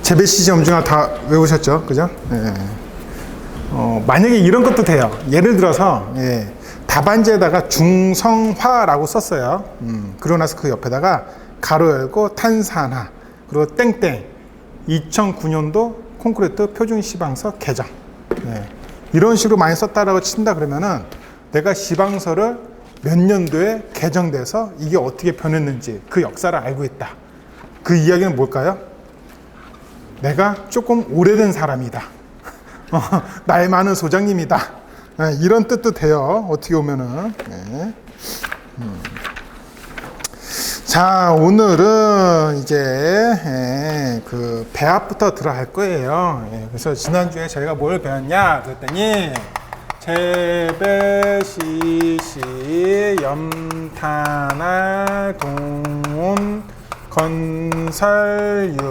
재배시 점중화 다 외우셨죠? 그죠? 예. 만약에 이런 것도 돼요. 예를 들어서, 예, 답안지에다가 중성화라고 썼어요. 그러고 나서 그 옆에다가 가로 열고 탄산화, 그리고 땡땡, 2009년도 콘크리트 표준 시방서 개정. 예. 이런 식으로 많이 썼다라고 친다 그러면은 내가 시방서를 몇 년도에 개정돼서 이게 어떻게 변했는지 그 역사를 알고 있다. 그 이야기는 뭘까요? 내가 조금 오래된 사람이다. 나이 많은 소장님이다. 네, 이런 뜻도 돼요. 어떻게 보면은. 네. 자, 오늘은 이제 그 배합부터 들어갈 거예요. 그래서 지난주에 저희가 뭘 배웠냐 그랬더니 재배, 시시, 염탄할, 동음, 건설유.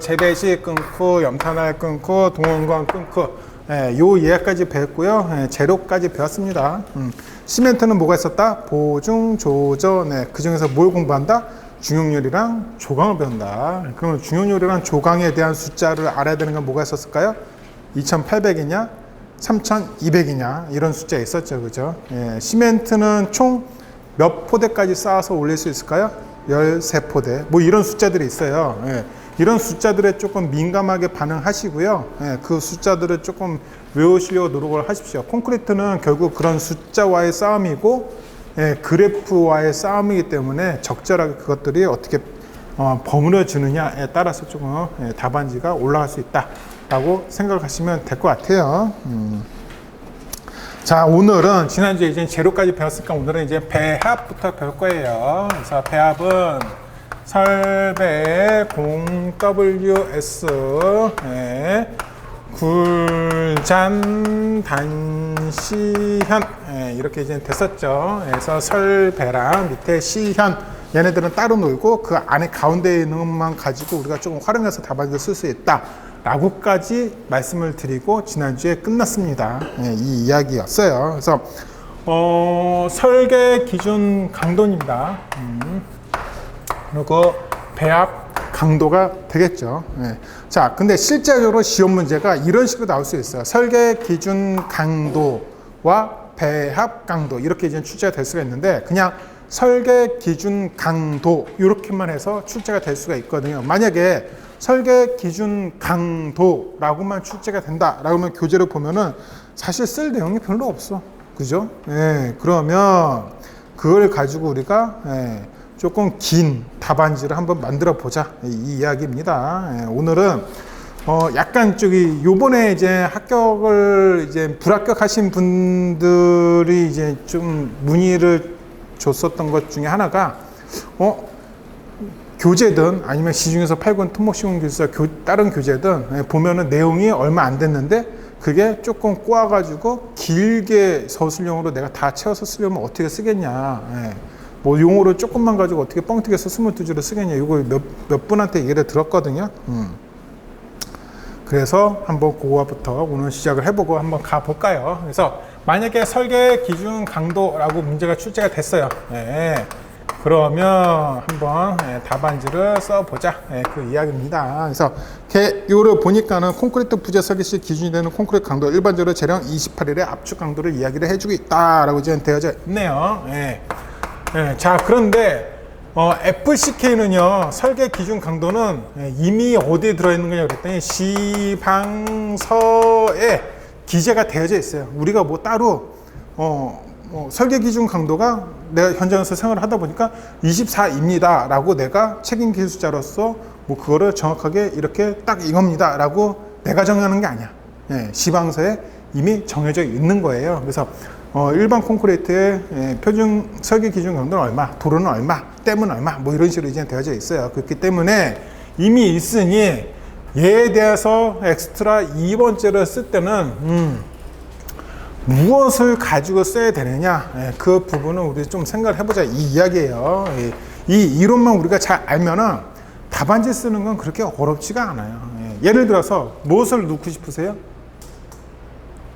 재배시 끊고, 염탄할 끊고, 동원관 끊고, 요 예까지 배웠고요. 재료까지 배웠습니다. 시멘트는 뭐가 있었다? 보중, 조저. 그 중에서 뭘 공부한다? 중용률이랑 조강을 배운다. 그러면 중용률이랑 조강에 대한 숫자를 알아야 되는 건 뭐가 있었을까요? 2800이냐? 3200이냐? 이런 숫자 있었죠. 그죠? 시멘트는 총 몇 포대까지 쌓아서 올릴 수 있을까요? 13포대. 뭐 이런 숫자들이 있어요. 이런 숫자들에 조금 민감하게 반응하시고요. 그 숫자들을 조금 외우시려고 노력을 하십시오. 콘크리트는 결국 그런 숫자와의 싸움이고 그래프와의 싸움이기 때문에 적절하게 그것들이 어떻게 버무려지느냐에 따라서 조금 답안지가 올라갈 수 있다라고 생각하시면 될 것 같아요. 자, 오늘은 지난주에 이제 재료까지 배웠으니까 오늘은 이제 배합부터 배울 거예요. 그래서 배합은 설배 0WS 굴잔 단시현 이렇게 이제 됐었죠. 그래서 설배랑 밑에 시현 얘네들은 따로 놀고 그 안에 가운데 있는 것만 가지고 우리가 조금 활용해서 답안지를 쓸 수 있다 라고까지 말씀을 드리고 지난주에 끝났습니다. 이 이야기였어요. 그래서 설계 기준 강도입니다. 그리고 배합 강도가 되겠죠. 자, 근데 실제적으로 시험 문제가 이런 식으로 나올 수 있어요. 설계 기준 강도와 배합 강도 이렇게 이제 출제가 될 수가 있는데 그냥 설계 기준 강도 이렇게만 해서 출제가 될 수가 있거든요. 만약에 설계 기준 강도라고만 출제가 된다라고 하면 교재를 보면은 사실 쓸 내용이 별로 없어. 그죠? 그러면 그걸 가지고 우리가 조금 긴 답안지를 한번 만들어 보자. 이 이야기입니다. 오늘은 약간 요번에 이제 합격을 이제 불합격하신 분들이 이제 좀 문의를 줬었던 것 중에 하나가 교재든 아니면 시중에서 팔고 있는 토목시공기술사 다른 교재든 보면은 내용이 얼마 안 됐는데 그게 조금 꼬아가지고 길게 서술용으로 내가 다 채워서 쓰려면 어떻게 쓰겠냐. 뭐 용어를 조금만 가지고 어떻게 뻥튀기해서 22줄을 쓰겠냐. 이거 몇 분한테 얘기를 들었거든요. 그래서 한번 그거부터 오늘 시작을 해보고 한번 가볼까요. 그래서 만약에 설계 기준 강도라고 문제가 출제가 됐어요. 그러면 한번 답안지를 써보자. 그 이야기입니다. 그래서 요를 보니까는 콘크리트 부재 설계 시 기준이 되는 콘크리트 강도 일반적으로 재령 28일의 압축 강도를 이야기를 해주고 있다라고 이제 되어져 있네요. 자, 그런데 FCK는요 설계 기준 강도는 이미 어디에 들어있는 거냐 그랬더니 시방서에 기재가 되어져 있어요. 우리가 뭐 따로 설계 기준 강도가 내가 현장에서 생활을 하다 보니까 24입니다 라고 내가 책임 기술자로서 뭐 그거를 정확하게 이렇게 딱 이겁니다 라고 내가 정하는 게 아니야. 시방서에 이미 정해져 있는 거예요. 그래서 일반 콘크리트의 표준 설계 기준 강도는 얼마, 도로는 얼마, 댐은 얼마, 뭐 이런 식으로 이제 되어져 있어요. 그렇기 때문에 이미 있으니 얘에 대해서 엑스트라 2번째를 쓸 때는 무엇을 가지고 써야 되느냐, 그 부분은 우리 좀 생각을 해보자 이 이야기예요. 이 이론만 우리가 잘 알면은 답안지 쓰는 건 그렇게 어렵지가 않아요. 예를 들어서 무엇을 넣고 싶으세요?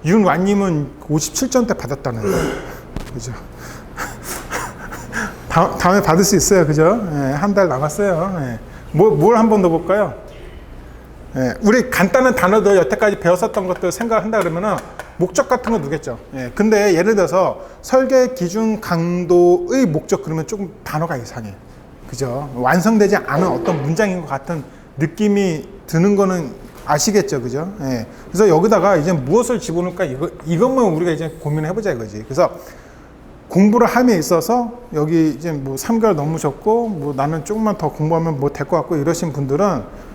윤완님은 57점대 받았다는 거예요. 그죠? 다음에 받을 수 있어요. 그죠? 한 달 남았어요. 뭘 한번 더 볼까요? 예, 우리 간단한 단어들 여태까지 배웠었던 것들 생각한다 그러면은 목적 같은 거 누겠죠. 예, 근데 예를 들어서 설계 기준 강도의 목적 그러면 조금 단어가 이상해. 그죠? 완성되지 않은 어떤 문장인 것 같은 느낌이 드는 거는 아시겠죠? 그죠? 예. 그래서 여기다가 이제 무엇을 집어넣을까 이것만 우리가 이제 고민해보자 이거지. 그래서 공부를 함에 있어서 여기 이제 뭐 3개월 넘으셨고 뭐 나는 조금만 더 공부하면 뭐 될 것 같고 이러신 분들은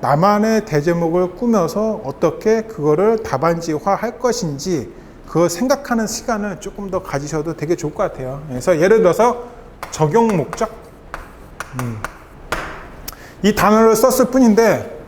나만의 대제목을 꾸며서 어떻게 그거를 답안지화 할 것인지 그걸 생각하는 시간을 조금 더 가지셔도 되게 좋을 것 같아요. 그래서 예를 들어서 적용 목적 이 단어를 썼을 뿐인데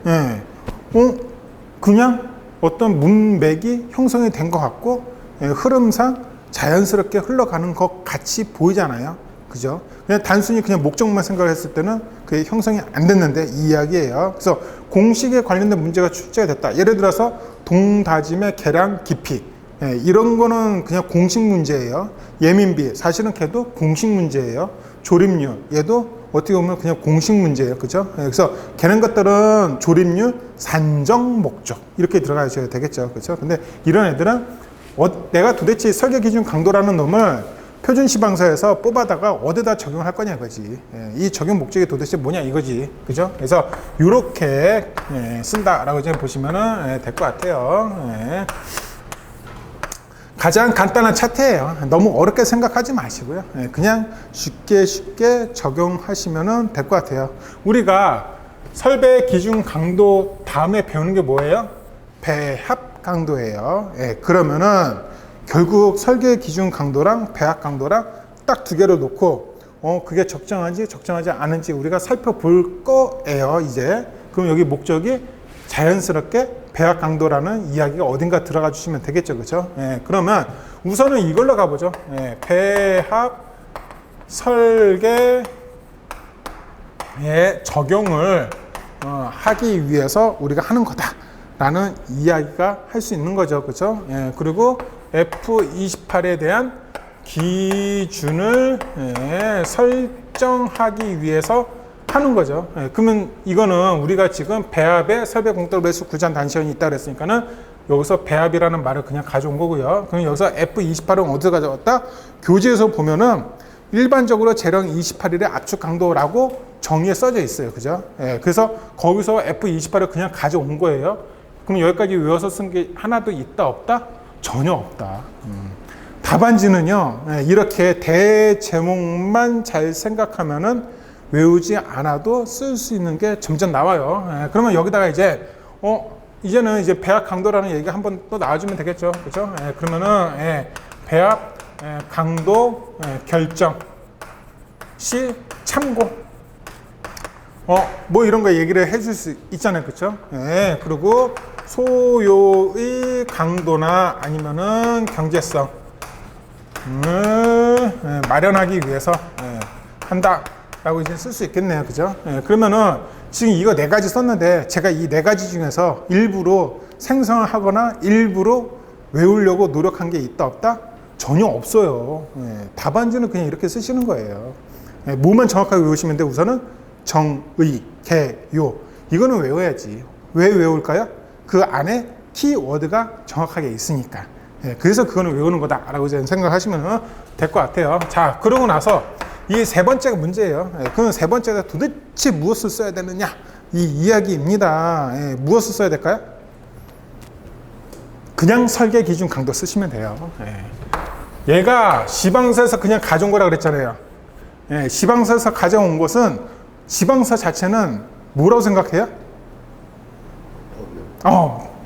그냥 어떤 문맥이 형성이 된 것 같고 흐름상 자연스럽게 흘러가는 것 같이 보이잖아요. 그죠? 그냥 단순히 그냥 목적만 생각을 했을 때는 그게 형성이 안 됐는데 이 이야기예요. 그래서 공식에 관련된 문제가 출제가 됐다. 예를 들어서 동다짐의 계량 깊이 이런 거는 그냥 공식 문제예요. 예민비 사실은 걔도 공식 문제예요. 조립률 얘도 어떻게 보면 그냥 공식 문제예요. 그죠? 그래서 걔는 것들은 조립률, 산정, 목적 이렇게 들어가셔야 되겠죠. 그죠? 근데 이런 애들은 내가 도대체 설계 기준 강도라는 놈을 표준 시방서에서 뽑아다가 어디다 적용할 거냐 이거지. 이 적용 목적이 도대체 뭐냐 이거지. 그죠? 그래서 이렇게 쓴다라고 이제 보시면은 될 것 같아요. 가장 간단한 차트예요. 너무 어렵게 생각하지 마시고요. 그냥 쉽게 적용하시면 될 것 같아요. 우리가 설계 기준 강도 다음에 배우는 게 뭐예요? 배합 강도예요. 그러면은 결국 설계 기준 강도랑 배합 강도랑 딱 두 개를 놓고 그게 적정한지 적정하지 않은지 우리가 살펴볼 거예요. 이제 그럼 여기 목적이 자연스럽게 배합 강도라는 이야기가 어딘가 들어가 주시면 되겠죠. 그렇죠? 그러면 우선은 이걸로 가보죠. 배합 설계의 적용을 하기 위해서 우리가 하는 거다라는 이야기가 할 수 있는 거죠. 그렇죠? 그리고 F28에 대한 기준을 설정하기 위해서 하는 거죠. 그러면 이거는 우리가 지금 배합에 설계 공돌 매수 구간 단시현이 있다 그랬으니까는 여기서 배합이라는 말을 그냥 가져온 거고요. 그럼 여기서 F28은 어디서 가져왔다? 교재에서 보면은 일반적으로 재령 28일의 압축 강도라고 정의에 써져 있어요. 그죠? 그래서 거기서 F28을 그냥 가져온 거예요. 그럼 여기까지 외워서 쓴 게 하나도 있다 없다? 전혀 없다. 답안지는요, 이렇게 대제목만 잘 생각하면은 외우지 않아도 쓸 수 있는 게 점점 나와요. 그러면 여기다가 이제는 이제 배합 강도라는 얘기가 한번 또 나와주면 되겠죠. 그죠? 그러면은, 배합 강도 결정 시 참고. 뭐 이런 거 얘기를 해줄 수 있잖아요. 그쵸? 그리고 소요의 강도나 아니면은 경제성을 마련하기 위해서 한다라고 이제 쓸 수 있겠네요. 그죠? 그러면은 지금 이거 4가지 썼는데 제가 이 4가지 중에서 일부러 생성을 하거나 일부러 외우려고 노력한 게 있다 없다? 전혀 없어요. 답안지는 그냥 이렇게 쓰시는 거예요. 뭐만 정확하게 외우시면 돼. 우선은 정의, 개요 이거는 외워야지. 왜 외울까요? 그 안에 키워드가 정확하게 있으니까. 그래서 그거는 외우는 거다라고 이제 생각하시면 될 것 같아요. 자, 그러고 나서 이 세 번째가 문제예요. 그럼 세 번째가 도대체 무엇을 써야 되느냐 이 이야기입니다. 무엇을 써야 될까요? 그냥 설계 기준 강도 쓰시면 돼요. 얘가 시방서에서 그냥 가져온 거라 그랬잖아요. 시방서에서 가져온 것은 지방서 자체는 뭐라고 생각해요?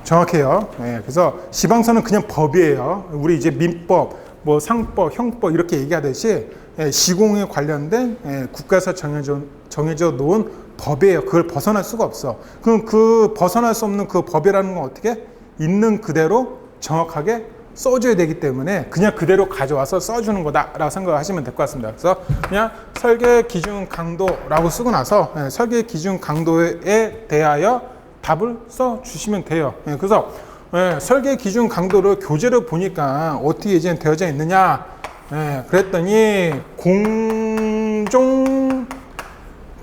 정확해요. 그래서 지방서는 그냥 법이에요. 우리 이제 민법, 뭐 상법, 형법 이렇게 얘기하듯이 시공에 관련된 국가에서 정해져 놓은 법이에요. 그걸 벗어날 수가 없어. 그럼 그 벗어날 수 없는 그 법이라는 건 어떻게? 있는 그대로 정확하게 써줘야 되기 때문에 그냥 그대로 가져와서 써주는 거다라고 생각하시면 될 것 같습니다. 그래서 그냥 설계 기준 강도라고 쓰고 나서 설계 기준 강도에 대하여 답을 써주시면 돼요. 그래서 설계 기준 강도를 교재를 보니까 어떻게 이제 되어져 있느냐 그랬더니 공종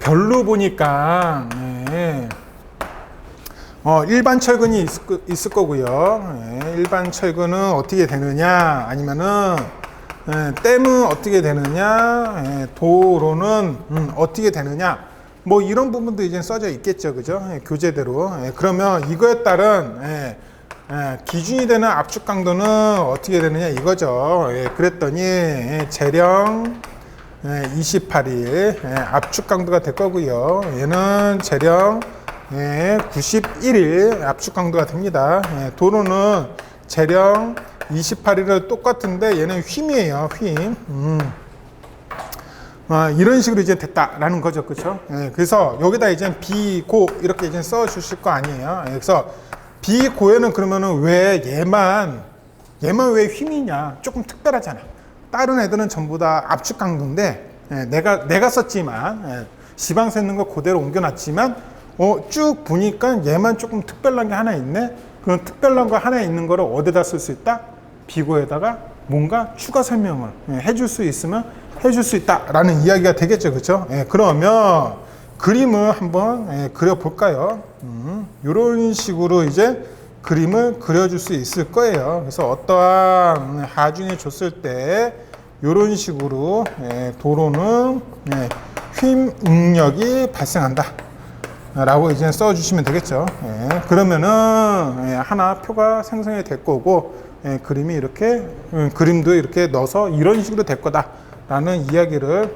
별로 보니까 일반 철근이 있을 거고요. 일반 철근은 어떻게 되느냐, 아니면은 댐은 어떻게 되느냐, 도로는 어떻게 되느냐, 뭐 이런 부분도 이제 써져 있겠죠, 그죠? 교재대로. 그러면 이거에 따른 기준이 되는 압축 강도는 어떻게 되느냐 이거죠. 그랬더니 재령 28일 압축 강도가 될 거고요. 얘는 재령 91일 압축 강도가 됩니다. 도로는 재령 28일은 똑같은데 얘는 휨이에요. 휨. 이런 식으로 이제 됐다라는 거죠, 그렇죠? 그래서 여기다 이제 비고 이렇게 이제 써 주실 거 아니에요. 그래서 비고에는 그러면은 왜 얘만 왜 휨이냐? 조금 특별하잖아. 다른 애들은 전부 다 압축 강도인데 내가 썼지만 지방세 있는 거 그대로 옮겨놨지만 쭉 보니까 얘만 조금 특별한 게 하나 있네. 그런 특별한 거 하나 있는 거를 어디다 쓸 수 있다? 비고에다가 뭔가 추가 설명을 해줄 수 있으면 해줄 수 있다라는 이야기가 되겠죠, 그렇죠? 그러면 그림을 한번 그려볼까요? 이런 식으로 이제 그림을 그려줄 수 있을 거예요. 그래서 어떠한 하중이 줬을 때 이런 식으로 도로는 휨 응력이 발생한다 라고 이제 써주시면 되겠죠. 그러면은 하나 표가 생성이 될 거고 그림이 이렇게 그림도 이렇게 넣어서 이런 식으로 될 거다 라는 이야기를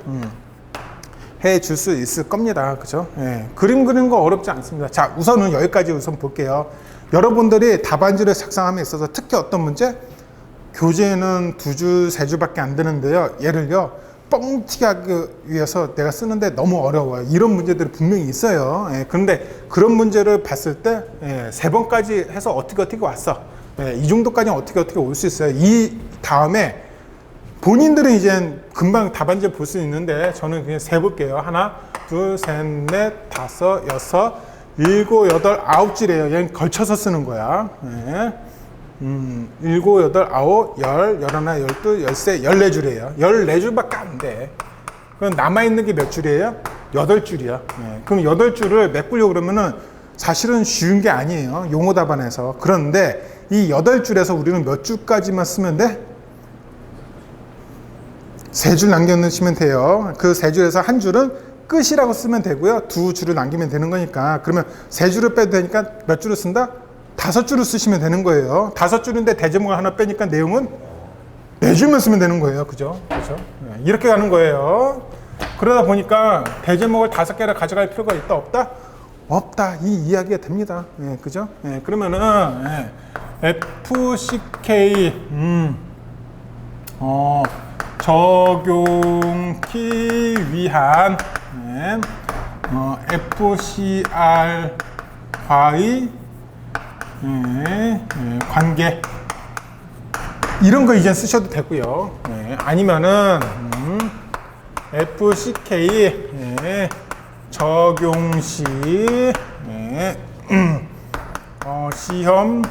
해 줄 수 있을 겁니다. 그죠? 그림 그리는 거 어렵지 않습니다. 자, 우선은 여기까지 우선 볼게요. 여러분들이 답안지를 작성함에 있어서 특히 어떤 문제? 교재에는 2줄, 3줄밖에 안 되는데요. 얘를요, 뻥튀기 하기 위해서 내가 쓰는데 너무 어려워요. 이런 문제들이 분명히 있어요. 그런데 그런 문제를 봤을 때 3번까지 해서 어떻게 왔어. 이 정도까지는 어떻게 올 수 있어요. 이 다음에 본인들은 이제 금방 답안지를 볼 수 있는데 저는 그냥 세볼게요. 하나, 둘, 셋, 넷, 다섯, 여섯, 일곱, 여덟, 아홉 줄이에요. 얘는 걸쳐서 쓰는 거야. 일곱, 여덟, 아홉, 열, 열하나, 열둘, 열세, 14줄이에요. 14줄밖에 안 돼. 그럼 남아있는 게 몇 줄이에요? 8줄이야. 그럼 8줄을 메꾸려고 그러면은 사실은 쉬운 게 아니에요. 용어 답안에서. 그런데 이 8줄에서 우리는 몇 줄까지만 쓰면 돼? 3줄 남겨놓으시면 돼요. 그 3줄에서 한 줄은 끝이라고 쓰면 되고요. 2줄을 남기면 되는 거니까. 그러면 3줄을 빼도 되니까 몇 줄을 쓴다? 5줄을 쓰시면 되는 거예요. 5줄인데 대제목을 하나 빼니까 내용은 4줄만 쓰면 되는 거예요. 그죠? 그죠? 이렇게 가는 거예요. 그러다 보니까 대제목을 5개를 가져갈 필요가 있다, 없다? 없다. 이 이야기가 됩니다. 그죠? 그러면은, FCK, 적용키 위한 FCR과의 관계 이런 거 이제 쓰셔도 되고요. 아니면은 FCK 적용 시 시험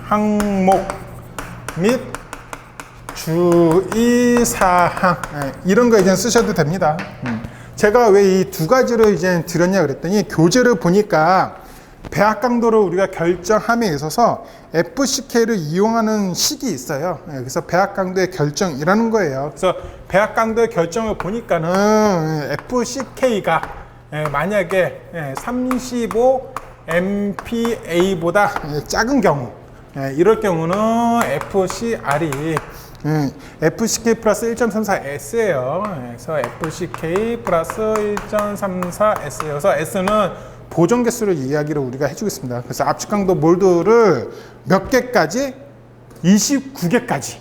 항목 및 주의사항 이런 거 이제 쓰셔도 됩니다. 제가 왜 이 2가지를 이제 드렸냐 그랬더니 교재를 보니까 배합 강도를 우리가 결정함에 있어서 FCK를 이용하는 식이 있어요. 그래서 배합 강도의 결정이라는 거예요. 그래서 배합 강도의 결정을 보니까는 FCK가 만약에 35 MPA보다 작은 경우 이럴 경우는 FCR이 FCK 플러스 1.34S예요. 그래서 FCK 플러스 1.34S예요. 그래서 S는 보정 개수를 이야기를 우리가 해주겠습니다. 그래서 압축 강도 몰드를 몇 개까지? 29개까지.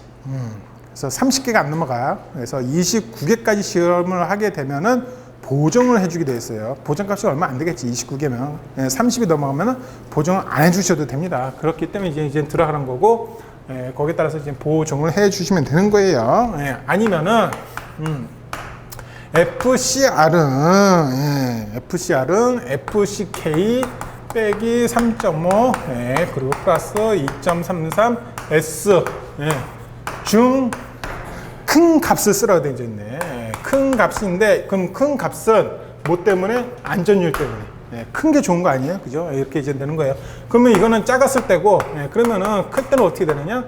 그래서 30개가 안 넘어가요. 그래서 29개까지 시험을 하게 되면은 보정을 해주게 되어 있어요. 보정값이 얼마 안 되겠지. 29개면 30이 넘어가면 보정을 안 해주셔도 됩니다. 그렇기 때문에 이제 들어가는 거고. 거기에 따라서 이제 보정을 해 주시면 되는 거예요. 아니면은 FCR은 FCK 빼기 3.5 그리고 플러스 2.33 S 중 큰 값을 쓰라고 되어 있네. 큰 값인데 그럼 큰 값은 뭐 때문에? 안전율 때문에. 예, 큰 게 좋은 거 아니에요? 그죠? 이렇게 이제 되는 거예요. 그러면 이거는 작았을 때고, 예, 그러면은 클 때는 어떻게 되느냐?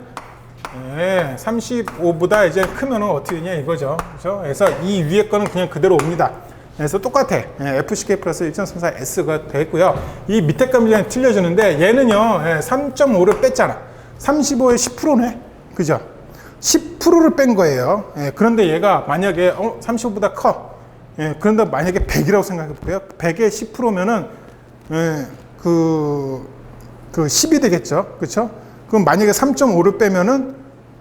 예, 35보다 이제 크면은 어떻게 되냐 이거죠. 그죠? 그래서 이 위에 거는 그냥 그대로 옵니다. 그래서 똑같아. 예, FCK 플러스 1.34S가 되겠고요. 이 밑에 값이 그냥 틀려주는데 얘는요, 예, 3.5를 뺐잖아. 35에 10%네. 그죠? 10%를 뺀 거예요. 예, 그런데 얘가 만약에 35보다 커. 예, 그런데 만약에 100이라고 생각해 볼게요. 100에 10%면은 예, 그 10이 되겠죠. 그렇죠? 그럼 만약에 3.5를 빼면은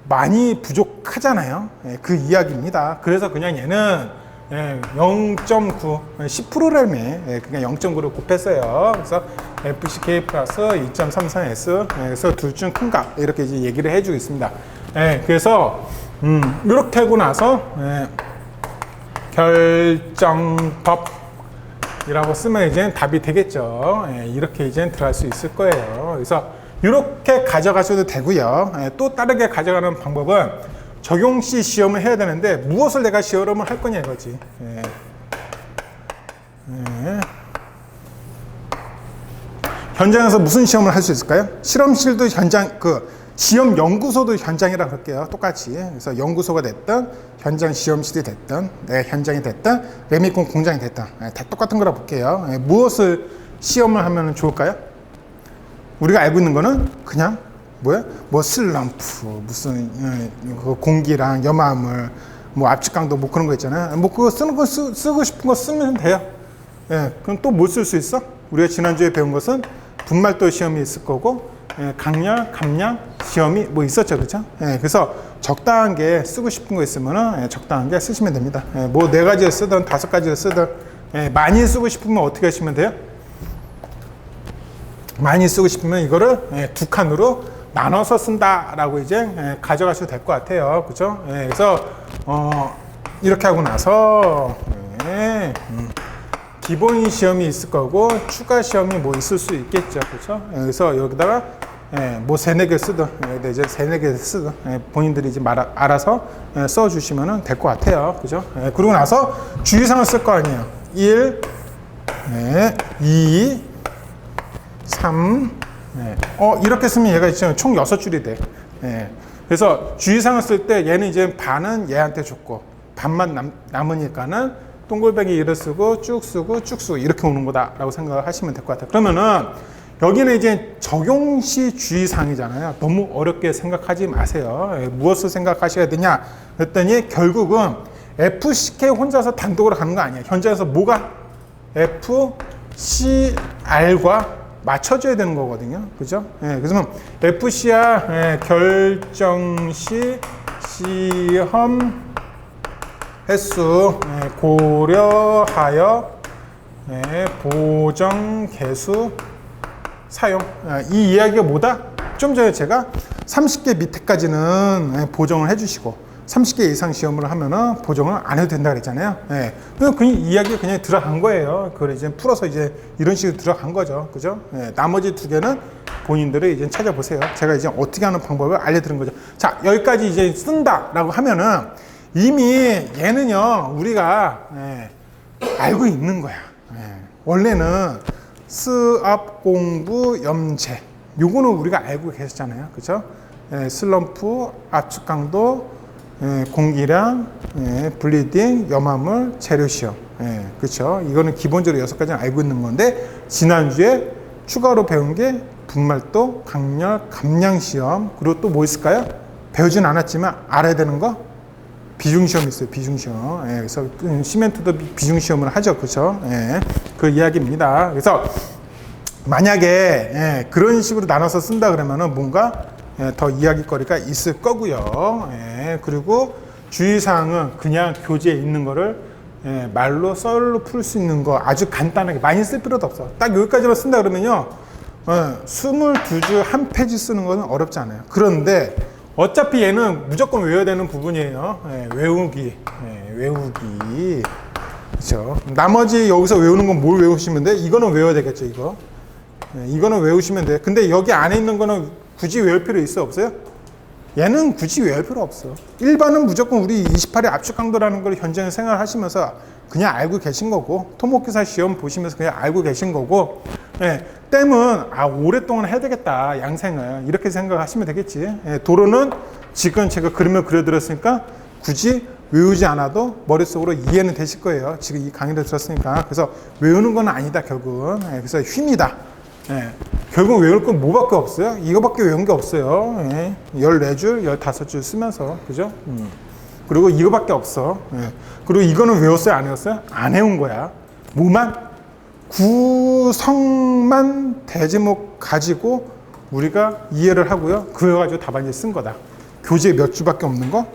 많이 부족하잖아요. 예, 그 이야기입니다. 그래서 그냥 얘는 예, 0.9, 10%라며 예, 그냥 0.9를 곱했어요. 그래서 FCK 플러스 2.33S 예, 그래서 둘 중 큰가 이렇게 이제 얘기를 해주고 있습니다. 예, 그래서 이렇게 하고 나서 예, 결정법이라고 쓰면 이제 답이 되겠죠. 예, 이렇게 이제 들어갈 수 있을 거예요. 그래서 이렇게 가져가셔도 되고요. 예, 또 다르게 가져가는 방법은 적용 시 시험을 해야 되는데 무엇을 내가 시험을 할 거냐 이거지. 예. 예. 현장에서 무슨 시험을 할 수 있을까요? 실험실도 현장, 시험 연구소도 현장이라고 할게요. 똑같이. 그래서 연구소가 됐든, 현장 시험실이 됐든, 네, 현장이 됐든, 레미콘 공장이 됐든, 네, 다 똑같은 거라고 볼게요. 네, 무엇을 시험을 하면 좋을까요? 우리가 알고 있는 거는 그냥 뭐야? 뭐 슬럼프, 무슨 공기랑 염화물, 뭐 압축강도 뭐 그런 거 있잖아요. 뭐 그거 쓰는 거 쓰고 싶은 거 쓰면 돼요. 예, 그럼 또 뭐 쓸 수 있어? 우리가 지난주에 배운 것은 분말도 시험이 있을 거고, 예, 강렬, 감량 시험이 뭐 있었죠, 그렇죠? 예, 그래서 적당한 게 쓰고 싶은 거 있으면은 예, 적당한 게 쓰시면 됩니다. 예, 뭐 4가지를 쓰든 5가지를 쓰든 예, 많이 쓰고 싶으면 어떻게 하시면 돼요? 많이 쓰고 싶으면 이거를 예, 2칸으로 나눠서 쓴다라고 이제 예, 가져가셔도 될 것 같아요, 그렇죠? 예, 그래서 이렇게 하고 나서 예, 기본 시험이 있을 거고 추가 시험이 뭐 있을 수 있겠죠, 그렇죠? 예, 그래서 여기다가 예, 뭐 3-4개 쓰든 이제 3-4개 쓰든 예, 본인들이 이제 알아서 예, 써주시면 될 것 같아요, 그죠? 예, 그러고 나서 주의사항을 쓸 거 아니에요. 1, 예, 2, 3, 예. 이렇게 쓰면 얘가 있죠. 총 6줄이 돼. 예. 그래서 주의사항을 쓸 때 얘는 이제 반은 얘한테 줬고 반만 남으니까는 동글뱅이 1을 쓰고 쭉 쓰고 쭉 쓰고 이렇게 오는 거다라고 생각을 하시면 될 것 같아요. 그러면은 여기는 이제 적용 시 주의사항이잖아요. 너무 어렵게 생각하지 마세요. 예. 무엇을 생각하셔야 되냐 그랬더니 결국은 FCK 혼자서 단독으로 가는 거 아니에요. 현장에서 뭐가 FCR과 맞춰줘야 되는 거거든요. 그죠? 예, 그래서 FCR 예, 결정 시 시험 횟수 예, 고려하여 예, 보정 개수 사용. 이 이야기가 뭐다? 좀 전에 제가 30개 밑에까지는 예, 보정을 해주시고 30개 이상 시험을 하면은 보정을 안 해도 된다 그랬잖아요. 예. 그 이야기가 그냥 들어간 거예요. 그걸 이제 풀어서 이제 이런 식으로 들어간 거죠. 그죠? 예. 나머지 2개는 본인들이 이제 찾아보세요. 제가 이제 어떻게 하는 방법을 알려드린 거죠. 자, 여기까지 이제 쓴다라고 하면은 이미 얘는요, 우리가 예, 알고 있는 거야. 예. 원래는 수압 공부 염체. 요거는 우리가 알고 계셨잖아요. 그죠? 예, 슬럼프, 압축 강도, 예, 공기량, 예, 블리딩, 염화물, 재료 시험. 예, 그렇죠. 이거는 기본적으로 6가지는 알고 있는 건데 지난주에 추가로 배운 게 분말도, 강렬, 감량 시험. 그리고 또 뭐 있을까요? 배우진 않았지만 알아야 되는 거? 비중 시험 있어요. 비중 시험. 예, 그래서 시멘트도 비중 시험을 하죠. 그렇죠? 예, 그 이야기입니다. 그래서 만약에 예, 그런 식으로 나눠서 쓴다 그러면은 뭔가 예, 더 이야기거리가 있을 거고요. 예, 그리고 주의사항은 그냥 교재에 있는 거를 예, 말로 썰로 풀 수 있는 거 아주 간단하게 많이 쓸 필요도 없어. 딱 여기까지만 쓴다 그러면요. 22줄 한 페이지 쓰는 거는 어렵지 않아요. 그런데 어차피 얘는 무조건 외워야 되는 부분이에요. 예, 외우기. 예, 외우기. 그렇죠. 나머지 여기서 외우는 건 뭘 외우시면 돼? 이거는 외워야 되겠죠, 이거. 예, 이거는 외우시면 돼. 근데 여기 안에 있는 거는 굳이 외울 필요 있어 없어요? 얘는 굳이 외울 필요 없어. 일반은 무조건 우리 28의 압축 강도라는 걸 현장에 생활하시면서 그냥 알고 계신 거고, 토목기사 시험 보시면서 그냥 알고 계신 거고, 예, 댐은 오랫동안 해야 되겠다, 양생을 이렇게 생각하시면 되겠지. 예, 도로는 지금 제가 그림을 그려드렸으니까 굳이 외우지 않아도 머릿속으로 이해는 되실 거예요. 지금 이 강의를 들었으니까. 그래서 외우는 건 아니다, 결국은. 예, 그래서 힘이다. 예, 결국 외울 건 뭐밖에 없어요? 이거밖에 외운 게 없어요. 예, 14줄, 15줄 쓰면서. 그죠? 그리고 이거밖에 없어. 예, 그리고 이거는 외웠어요? 안 외웠어요? 안 외운 거야. 뭐만? 구성만 대제목 가지고 우리가 이해를 하고요. 그거 가지고 답안지 쓴 거다. 교재에 몇 줄밖에 없는 거?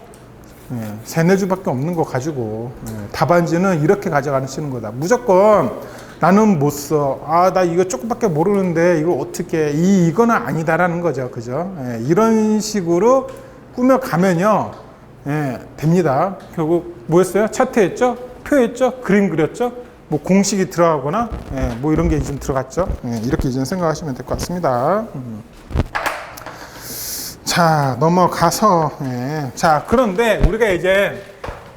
예, 3-4줄밖에 없는 거 가지고 답안지는 이렇게 가져가시는 거다. 무조건 나는 못 써. 나 이거 조금밖에 모르는데 이걸 어떻게 이거는 아니다라는 거죠. 그죠? 예, 이런 식으로 꾸며가면요. 예, 됩니다. 결국 뭐였어요? 차트했죠? 표했죠? 그림 그렸죠? 뭐 공식이 들어가거나 뭐 이런 게 좀 들어갔죠. 이렇게 이제 생각하시면 될 것 같습니다. 자, 넘어가서 자, 그런데 우리가 이제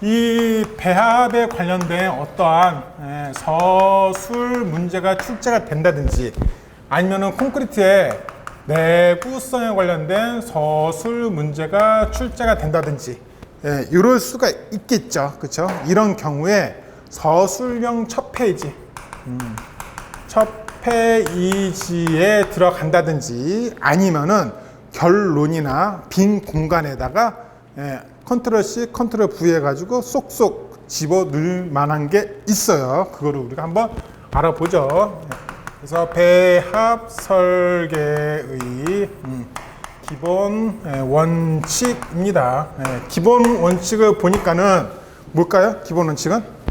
이 배합에 관련된 어떠한 서술 문제가 출제가 된다든지 아니면은 콘크리트의 내구성에 관련된 서술 문제가 출제가 된다든지 이럴 수가 있겠죠. 그렇죠? 이런 경우에 서술형 첫 페이지, 첫 페이지에 들어간다든지 아니면은 결론이나 빈 공간에다가 컨트롤 C, 컨트롤 V 해가지고 쏙쏙 집어넣을 만한 게 있어요. 그거를 우리가 한번 알아보죠. 그래서 배합 설계의 기본 원칙입니다. 기본 원칙을 보니까는 뭘까요? 기본 원칙은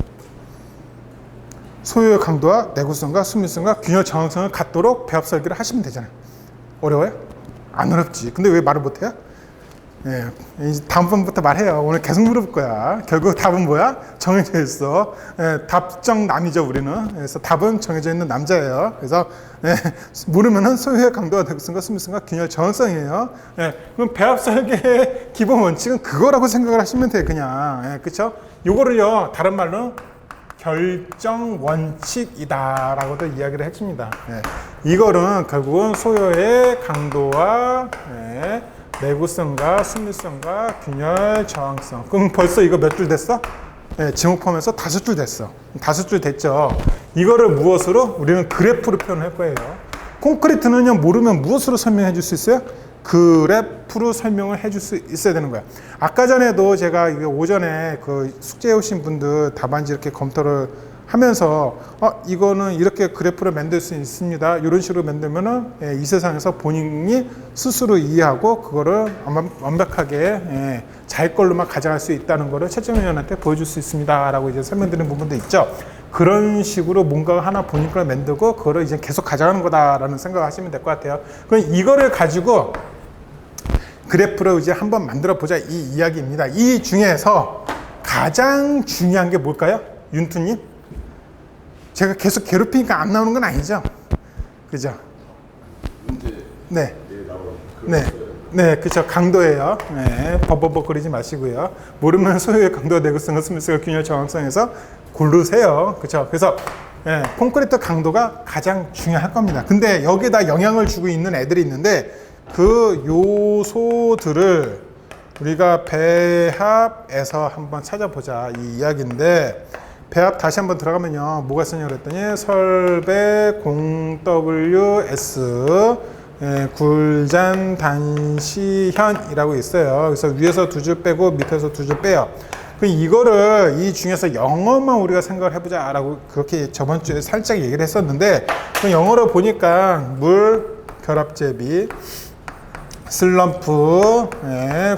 소유의 강도와 내구성과 수밀성과 균열 정확성을 갖도록 배합 설계를 하시면 되잖아요. 어려워요? 안 어렵지. 근데 왜 말을 못해요? 다음번부터 말해요. 오늘 계속 물어볼 거야. 결국 답은 뭐야? 정해져 있어. 답정남이죠, 우리는. 그래서 답은 정해져 있는 남자예요. 그래서 모르면은 소유의 강도와 내구성과 수밀성과 균열 정확성이에요. 그럼 배합 설계의 기본 원칙은 그거라고 생각을 하시면 돼요, 그냥. 그렇죠? 요거를요, 다른 말로 결정 원칙이다라고도 이야기를 해줍니다. 이거는 결국은 소요의 강도와 내구성과 수밀성과 균열 저항성. 그럼 벌써 이거 몇 줄 됐어? 지목 포함해서 5줄 됐어. 5줄 됐죠. 이거를 무엇으로? 우리는 그래프로 표현할 거예요. 콘크리트는요, 모르면 무엇으로 설명해 줄 수 있어요? 그래프로 설명을 해줄 수 있어야 되는 거야. 아까 전에도 제가 이게 오전에 그 숙제해 오신 분들 답안지 이렇게 검토를 하면서 이거는 이렇게 그래프를 만들 수 있습니다. 이런 식으로 만들면은 이 세상에서 본인이 스스로 이해하고 그거를 완벽하게 자기 걸로만 가져갈 수 있다는 거를 채점위원한테 보여줄 수 있습니다라고 이제 설명드리는 부분도 있죠. 그런 식으로 뭔가 하나 본인 걸 만들고 그거를 이제 계속 가져가는 거다라는 생각을 하시면 될 것 같아요. 그럼 이거를 가지고 그래프를 이제 한번 만들어 보자 이 이야기입니다. 이 중에서 가장 중요한 게 뭘까요? 윤투님? 제가 계속 괴롭히니까 안 나오는 건 아니죠? 그죠? 네. 네, 그렇죠. 강도예요. 버버버 거리지 마시고요. 모르면 소유의 강도와 내구성과 수밀성과 균열 정확성에서 고르세요. 그렇죠. 그래서 콘크리트 강도가 가장 중요할 겁니다. 근데 여기에다 영향을 주고 있는 애들이 있는데 그 요소들을 우리가 배합에서 한번 찾아보자 이 이야기인데 배합 다시 한번 들어가면요. 뭐가 쓰냐고 그랬더니 설배 0WS 굴잔 단시현이라고 있어요. 그래서 위에서 2줄 빼고 밑에서 2줄 빼요. 이거를 이 중에서 영어만 우리가 생각을 해보자 라고 그렇게 저번 주에 살짝 얘기를 했었는데 영어로 보니까 물, 결합제비, 슬럼프,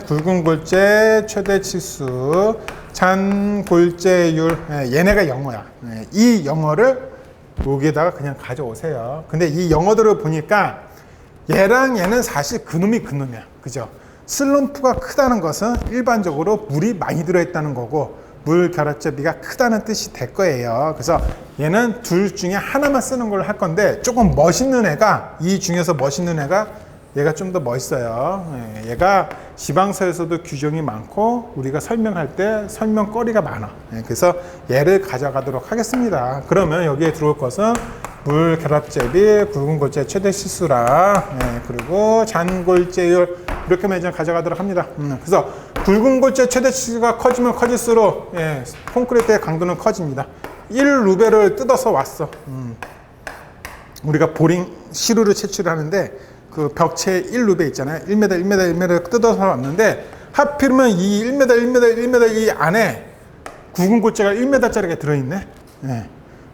굵은 골재, 최대 치수, 잔 골재율, 얘네가 영어야. 이 영어를 여기에다가 그냥 가져오세요. 근데 이 영어들을 보니까 얘랑 얘는 사실 그놈이 그놈이야. 그죠? 슬럼프가 크다는 것은 일반적으로 물이 많이 들어있다는 거고 물 결합제비가 크다는 뜻이 될 거예요. 그래서 얘는 둘 중에 하나만 쓰는 걸 할 건데 조금 멋있는 애가 이 중에서 멋있는 애가 얘가 좀 더 멋있어요. 예, 얘가 지방서에서도 규정이 많고 우리가 설명할 때 설명거리가 많아. 예, 그래서 얘를 가져가도록 하겠습니다. 그러면 여기에 들어올 것은 물 결합제비, 굵은 골재 최대 실수랑, 예, 그리고 잔골재율 이렇게만 이제 가져가도록 합니다. 그래서 굵은 골재 최대 실수가 커지면 커질수록, 예, 콘크리트의 강도는 커집니다. 1루베를 뜯어서 왔어. 우리가 보링 시루를 채취하는데 그 벽체 1루베 있잖아요. 1m, 1m, 1m를 뜯어서 왔는데 하필이면 이 1m, 1m, 1m 이 안에 굵은 골재가 1m짜리가 들어있네. 예.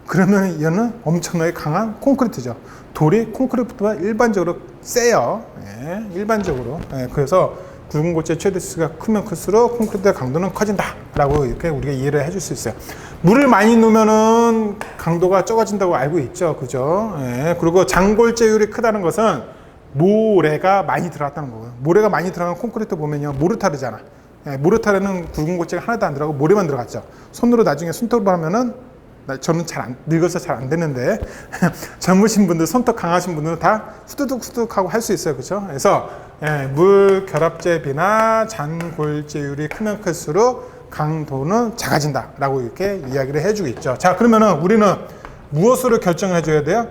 그러면 얘는 엄청나게 강한 콘크리트죠. 돌이 콘크리트보다 일반적으로 세요. 예, 일반적으로. 예, 그래서 굵은 골재 최대수가 크면 클수록 콘크리트의 강도는 커진다라고 이렇게 우리가 이해를 해줄 수 있어요. 물을 많이 넣으면은 강도가 적어진다고 알고 있죠, 그죠? 예, 그리고 장골재율이 크다는 것은 모래가 많이 들어갔다는 거고요. 모래가 많이 들어간 콘크리트 보면요, 모르타르잖아. 예, 모르타르는 굵은 골재가 하나도 안 들어가고 모래만 들어갔죠. 손으로 나중에 손톱으로 하면은, 저는 늙어서 잘 안 되는데 젊으신 분들, 손톱 강하신 분들은 다 후두둑 하고 할 수 있어요, 그렇죠? 그래서, 예, 물 결합제비나 잔골재율이 크면 클수록 강도는 작아진다라고 이렇게 이야기를 해주고 있죠. 자, 그러면은 우리는 무엇으로 결정해 줘야 돼요?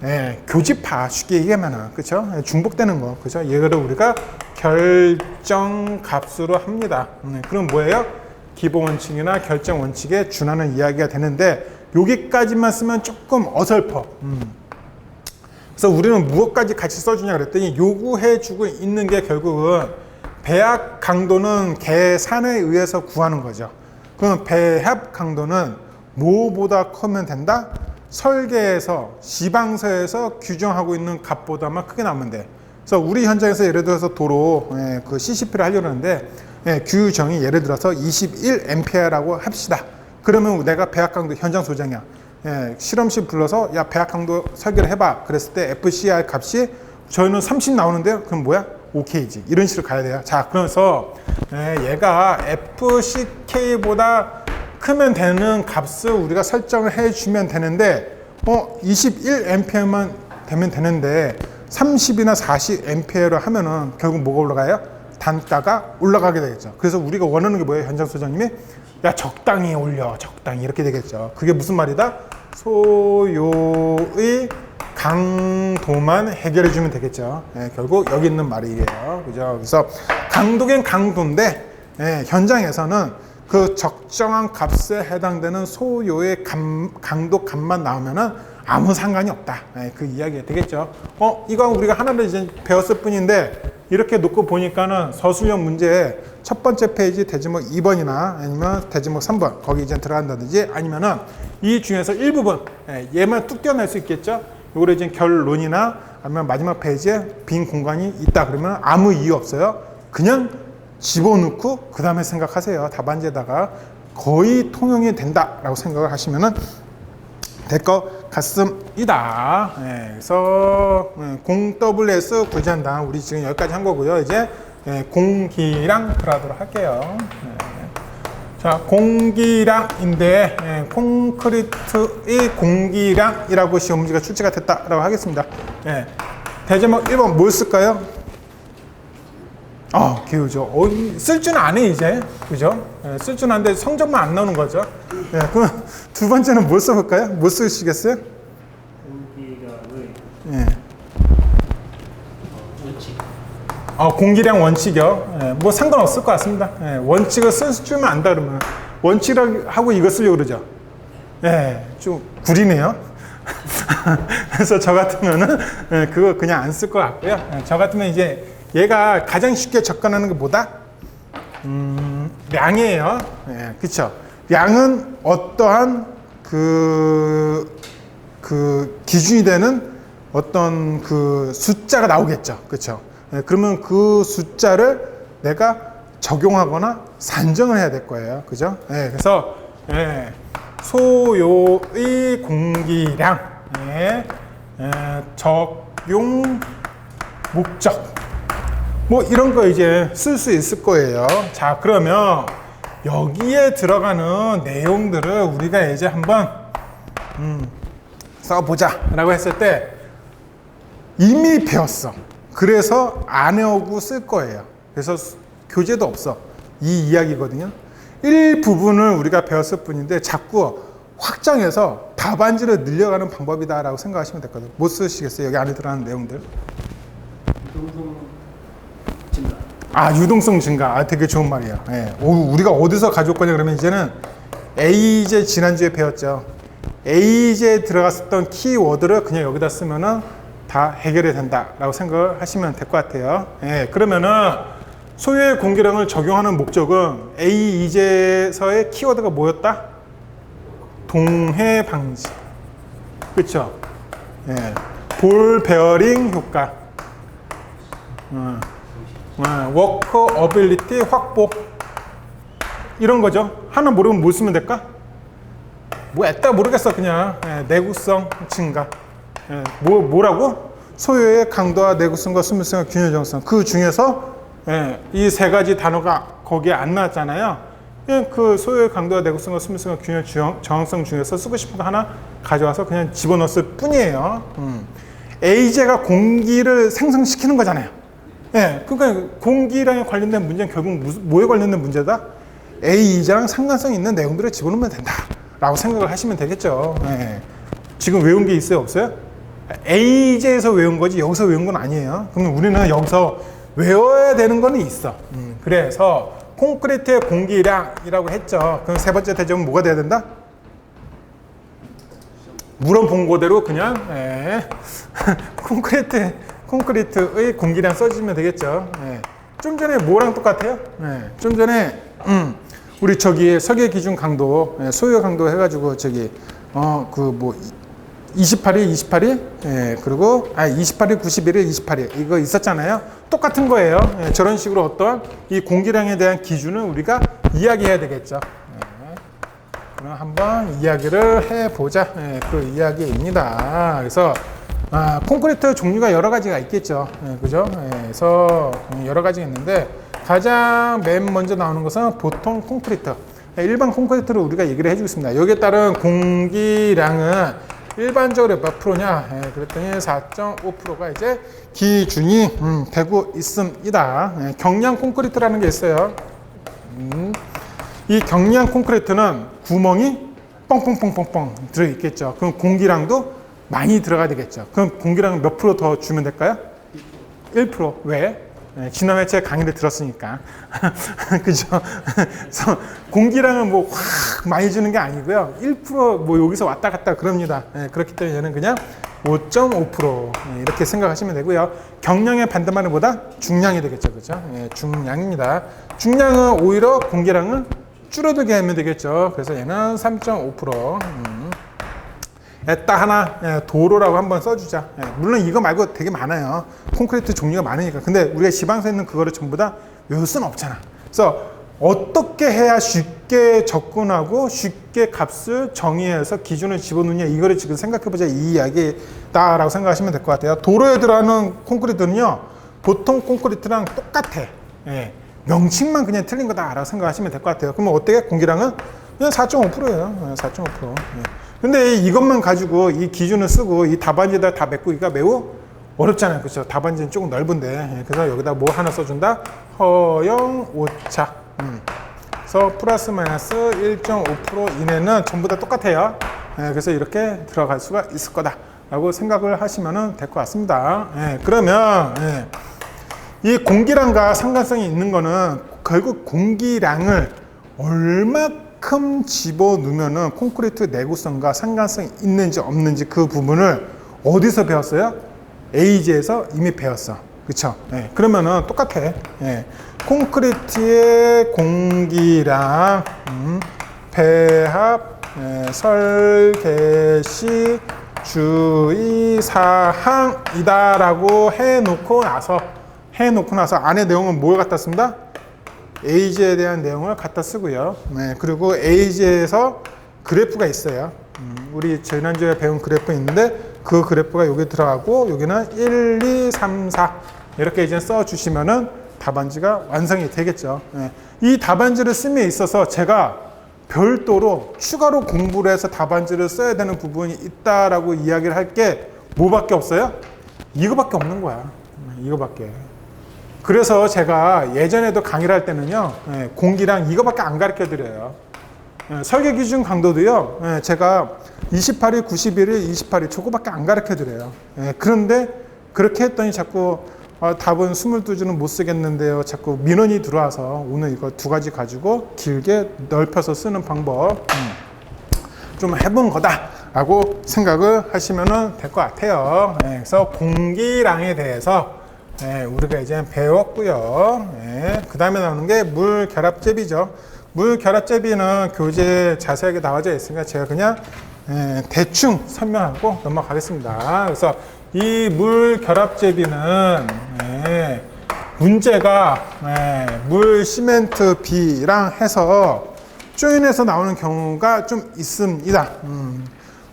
예, 교집합, 쉽게 얘기하면은, 그렇죠? 예, 중복되는 거, 그렇죠? 이거를 우리가 결정값으로 합니다. 그럼 뭐예요? 기본 원칙이나 결정 원칙에 준하는 이야기가 되는데 여기까지만 쓰면 조금 어설퍼. 그래서 우리는 무엇까지 같이 써주냐 그랬더니 요구해주고 있는 게 결국은 배합 강도는 계산에 의해서 구하는 거죠. 그럼 배합 강도는 뭐보다 크면 된다? 설계에서 지방서에서 규정하고 있는 값보다만 크게 나오면 돼. 그래서 우리 현장에서 예를 들어서 도로, 예, 그 CCP를 하려고 하는데, 예, 규정이 예를 들어서 21A라고 합시다. 그러면 내가 배합 강도 현장 소장이야. 예, 실험실 불러서 야 배합 강도 설계를 해봐. 그랬을 때 FCR 값이 저희는 30 나오는데요. 그럼 뭐야? OK지. 이런 식으로 가야 돼요. 자, 그래서 예, 얘가 FCK보다 크면 되는 값을 우리가 설정을 해주면 되는데 21A만 되면 되는데 30이나 40A로 하면은 결국 뭐가 올라가요? 단가가 올라가게 되겠죠. 그래서 우리가 원하는 게 뭐예요? 현장 소장님이 야 적당히 올려, 적당히 이렇게 되겠죠. 그게 무슨 말이다? 소요의 강도만 해결해 주면 되겠죠. 예, 결국 여기 있는 말이에요. 그죠? 그래서 강도긴 강도인데, 예, 현장에서는 그 적정한 값에 해당되는 소요의 강도 값만 나오면은 아무 상관이 없다. 예, 그 이야기가 되겠죠. 이거 우리가 하나를 이제 배웠을 뿐인데 이렇게 놓고 보니까는 서술형 문제에 첫 번째 페이지 대지목 2번이나 아니면 대지목 3번 거기 이제 들어간다든지 아니면은 이 중에서 일부분, 예, 얘만 뚝 떼어낼 수 있겠죠. 요거를 이제 결론이나 아니면 마지막 페이지에 빈 공간이 있다 그러면 아무 이유 없어요. 그냥 집어넣고 그 다음에 생각하세요. 답안지에다가 거의 통용이 된다라고 생각을 하시면은 될 것 같습니다. 네, 그래서 공WS 구제한다. 우리 지금 여기까지 한 거고요. 이제 공기량 들어가도록 할게요. 네. 자, 공기량인데 콘크리트의 공기량이라고 시험 문제가 출제가 됐다라고 하겠습니다. 네. 대제목 1번 뭘 쓸까요? 기우죠. 쓸 줄 아네 이제, 그죠? 쓸 줄 아는데 성적만 안 나오는 거죠. 그럼 두 번째는 뭘 써볼까요? 뭐 쓰시겠어요? 공기량의 원칙. 공기량 원칙이요. 뭐 상관없을 것 같습니다. 원칙을 쓸 줄만 안다 그러면 원칙하고 이거 쓰려고 그러죠. 좀 구리네요. 그래서 저 같으면은 그거 그냥 안 쓸 것 같고요. 저 같으면 이제 얘가 가장 쉽게 접근하는 게 뭐다? 량이에요. 그쵸? 량은 어떠한 그 기준이 되는 어떤 그 숫자가 나오겠죠. 그쵸? 그러면 그 숫자를 내가 적용하거나 산정을 해야 될 거예요. 그죠? 그래서, 소요의 공기량, 적용 목적. 뭐 이런 거 이제 쓸 수 있을 거예요. 자, 그러면 여기에 들어가는 내용들을 우리가 이제 한번 써보자 라고 했을 때 이미 배웠어. 그래서 안 외우고 쓸 거예요. 그래서 교재도 없어. 이 이야기거든요. 일부분을 우리가 배웠을 뿐인데 자꾸 확장해서 답안지를 늘려가는 방법이다라고 생각하시면 됐거든요. 못 쓰시겠어요? 여기 안에 들어가는 내용들. 유동성 증가. 아, 유동성 증가. 아, 되게 좋은 말이에요. 예. 우리가 어디서 가져올 거냐 그러면 이제는 에이제 지난주에 배웠죠. 에이제에 들어갔었던 키워드를 그냥 여기다 쓰면은 다 해결이 된다라고 생각을 하시면 될 것 같아요. 예. 그러면은 소유의 공개량을 적용하는 목적은 에이제에서의 키워드가 뭐였다? 동해 방지. 그렇죠? 예. 볼 베어링 효과. 워커 어빌리티 확보. 이런 거죠. 하나 모르면 뭐 쓰면 될까? 뭐 애따 모르겠어 그냥. 예, 내구성 증가. 예, 뭐라고? 소유의 강도와 내구성과 수밀성과 균열 정성. 그 중에서 예, 이 세 가지 단어가 거기에 안 나왔잖아요. 예, 그 소유의 강도와 내구성과 수밀성과 균열 정성성 중에서 쓰고 싶은 거 하나 가져와서 그냥 집어넣었을 뿐이에요. 에이제가 공기를 생성시키는 거잖아요. 예, 그러니까 공기랑 관련된 문제는 결국 뭐에 관련된 문제다? 에이제랑 상관성 있는 내용들을 집어넣으면 된다라고 생각을 하시면 되겠죠. 예. 지금 외운 게 있어요, 없어요? 에이제에서 외운 거지 여기서 외운 건 아니에요. 그러면 우리는 여기서 외워야 되는 거는 있어. 그래서 콘크리트의 공기량이라고 했죠. 그럼 세 번째 대점은 뭐가 돼야 된다? 물어본 거대로 그냥 콘크리트의 공기량 써주시면 되겠죠. 예. 좀 전에 뭐랑 똑같아요? 예. 좀 전에 우리 저기 설계 기준 강도, 소요 강도 해가지고 저기 그 뭐 28일, 28일, 예, 그리고 28일, 91일, 28일 이거 있었잖아요. 똑같은 거예요. 예, 저런 식으로 어떤 이 공기량에 대한 기준을 우리가 이야기해야 되겠죠. 예. 그럼 한번 이야기를 해보자. 예, 그 이야기입니다. 그래서 콘크리트 종류가 여러 가지가 있겠죠. 예, 그죠? 예, 그래서 여러 가지가 있는데 가장 맨 먼저 나오는 것은 보통 콘크리트. 일반 콘크리트를 우리가 얘기를 해주겠습니다. 여기에 따른 공기량은 일반적으로 몇 프로냐? 예, 그랬더니 4.5%가 이제 기준이 되고 있습니다. 예, 경량 콘크리트라는 게 있어요. 이 경량 콘크리트는 구멍이 뻥뻥뻥뻥뻥 들어있겠죠. 그럼 공기량도 많이 들어가야 되겠죠. 그럼 공기량은 몇 프로 더 주면 될까요? 1%. 왜? 네, 지난해 제 강의를 들었으니까. 그죠? 그래서 공기량은 뭐 확 많이 주는 게 아니고요. 1%뭐 여기서 왔다 갔다 그럽니다. 네, 그렇기 때문에 얘는 그냥 5.5% 네, 이렇게 생각하시면 되고요. 경량의 반대말은 뭐다? 중량이 되겠죠. 그죠? 네, 중량입니다. 중량은 오히려 공기량을 줄어들게 하면 되겠죠. 그래서 얘는 3.5%. 딱 하나 도로라고 한번 써주자. 물론 이거 말고 되게 많아요. 콘크리트 종류가 많으니까. 근데 우리가 지방서 있는 그거를 전부 다 외울 수는 없잖아. 그래서 어떻게 해야 쉽게 접근하고 쉽게 값을 정의해서 기준을 집어넣느냐 이거를 지금 생각해보자 이 이야기다라고 생각하시면 될 것 같아요. 도로에 들어가는 콘크리트는요 보통 콘크리트랑 똑같아. 명칭만 그냥 틀린 거다라고 생각하시면 될 것 같아요. 그러면 어떻게? 공기량은 그냥 4.5%예요. 4.5%. 근데 이것만 가지고 이 기준을 쓰고 이 답안지에다 다 메꾸기가 매우 어렵잖아요. 그렇죠? 답안지는 조금 넓은데. 그래서 여기다 뭐 하나 써준다? 허용 오차. 그래서 플러스 마이너스 1.5% 이내는 전부 다 똑같아요. 그래서 이렇게 들어갈 수가 있을 거다라고 생각을 하시면 될 것 같습니다. 그러면 이 공기량과 상관성이 있는 거는 결국 공기량을 얼마큼 집어넣으면은 콘크리트 내구성과 상관성이 있는지 없는지 그 부분을 어디서 배웠어요? 에이지에서 이미 배웠어. 그쵸? 그러면은 똑같아. 콘크리트의 공기량, 배합, 설계 시 주의사항이다라고 해놓고 나서 안에 내용은 뭘 갖다 씁니다? 에이지에 대한 내용을 갖다 쓰고요. 그리고 에이지에서 그래프가 있어요. 우리 지난주에 배운 그래프 있는데 그 그래프가 여기 들어가고 여기는 1, 2, 3, 4 이렇게 이제 써주시면은 답안지가 완성이 되겠죠. 이 답안지를 씀에 있어서 제가 별도로 추가로 공부를 해서 답안지를 써야 되는 부분이 있다라고 이야기를 할 게 뭐밖에 없어요? 이거밖에 없는 거야. 이거밖에. 그래서 제가 예전에도 강의를 할 때는요, 공기랑 이거밖에 안 가르쳐 드려요. 설계 기준 강도도요, 제가 28일, 91일, 28일 저거밖에 안 가르쳐 드려요. 그런데 그렇게 했더니 자꾸 답은 22줄은 못 쓰겠는데요. 자꾸 민원이 들어와서 오늘 이거 두 가지 가지고 길게 넓혀서 쓰는 방법 좀 해본 거다라고 생각을 하시면 될 것 같아요. 그래서 공기량에 대해서 우리가 이제 배웠고요. 그 다음에 나오는 게 물 결합제비죠. 물 결합제비는 교재에 자세하게 나와져 있으니까 제가 그냥 대충 설명하고 넘어가겠습니다. 그래서 이 물 결합제비는 문제가 물 시멘트 비랑 해서 조인해서 나오는 경우가 좀 있습니다.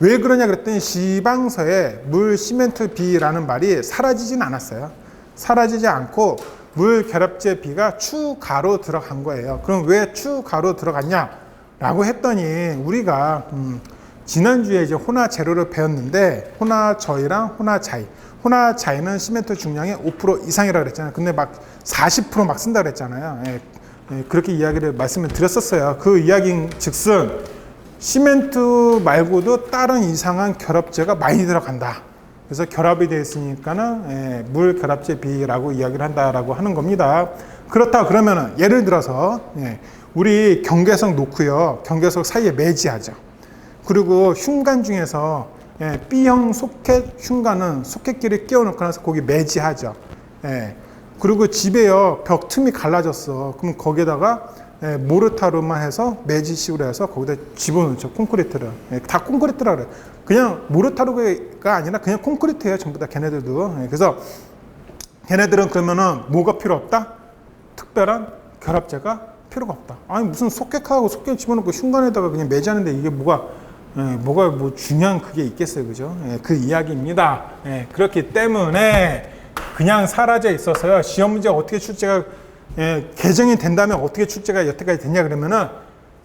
왜 그러냐 그랬더니 시방서에 물 시멘트 비라는 말이 사라지진 않았어요. 사라지지 않고 물 결합제 비가 추가로 들어간 거예요. 그럼 왜 추가로 들어갔냐 라고 했더니 우리가 지난주에 이제 혼화 재료를 배웠는데 혼화저이랑 혼화자이. 혼화자이는 시멘트 중량의 5% 이상이라고 그랬잖아요. 근데 막 40% 막 쓴다 그랬잖아요. 그렇게 이야기를 말씀을 드렸었어요. 그 이야기인 즉슨 시멘트 말고도 다른 이상한 결합제가 많이 들어간다. 그래서 결합이 되어 있으니까는 물 결합제 비라고 이야기를 한다라고 하는 겁니다. 그렇다 그러면은 예를 들어서 우리 경계석 놓고요. 경계석 사이에 매지하죠. 그리고 흉관 중에서 B형 소켓 흉관은 소켓끼리 끼워놓고 나서 거기 매지하죠. 그리고 집에요 벽 틈이 갈라졌어. 그럼 거기에다가 모르타르만 해서 매지식으로 해서 거기다 집어넣죠. 콘크리트를. 다 콘크리트라 그래요. 그냥 모르타르가 아니라 그냥 콘크리트예요. 전부 다 걔네들도. 그래서 걔네들은 그러면은 뭐가 필요 없다? 특별한 결합제가 필요가 없다. 아니 무슨 소켓하고 소켓 집어넣고 흉관에다가 그냥 매지하는데 이게 뭐가 뭐 중요한 그게 있겠어요. 그죠? 그 이야기입니다. 그렇기 때문에 그냥 사라져 있어서요. 시험 문제가 어떻게 출제가 개정이 된다면 어떻게 출제가 여태까지 됐냐 그러면은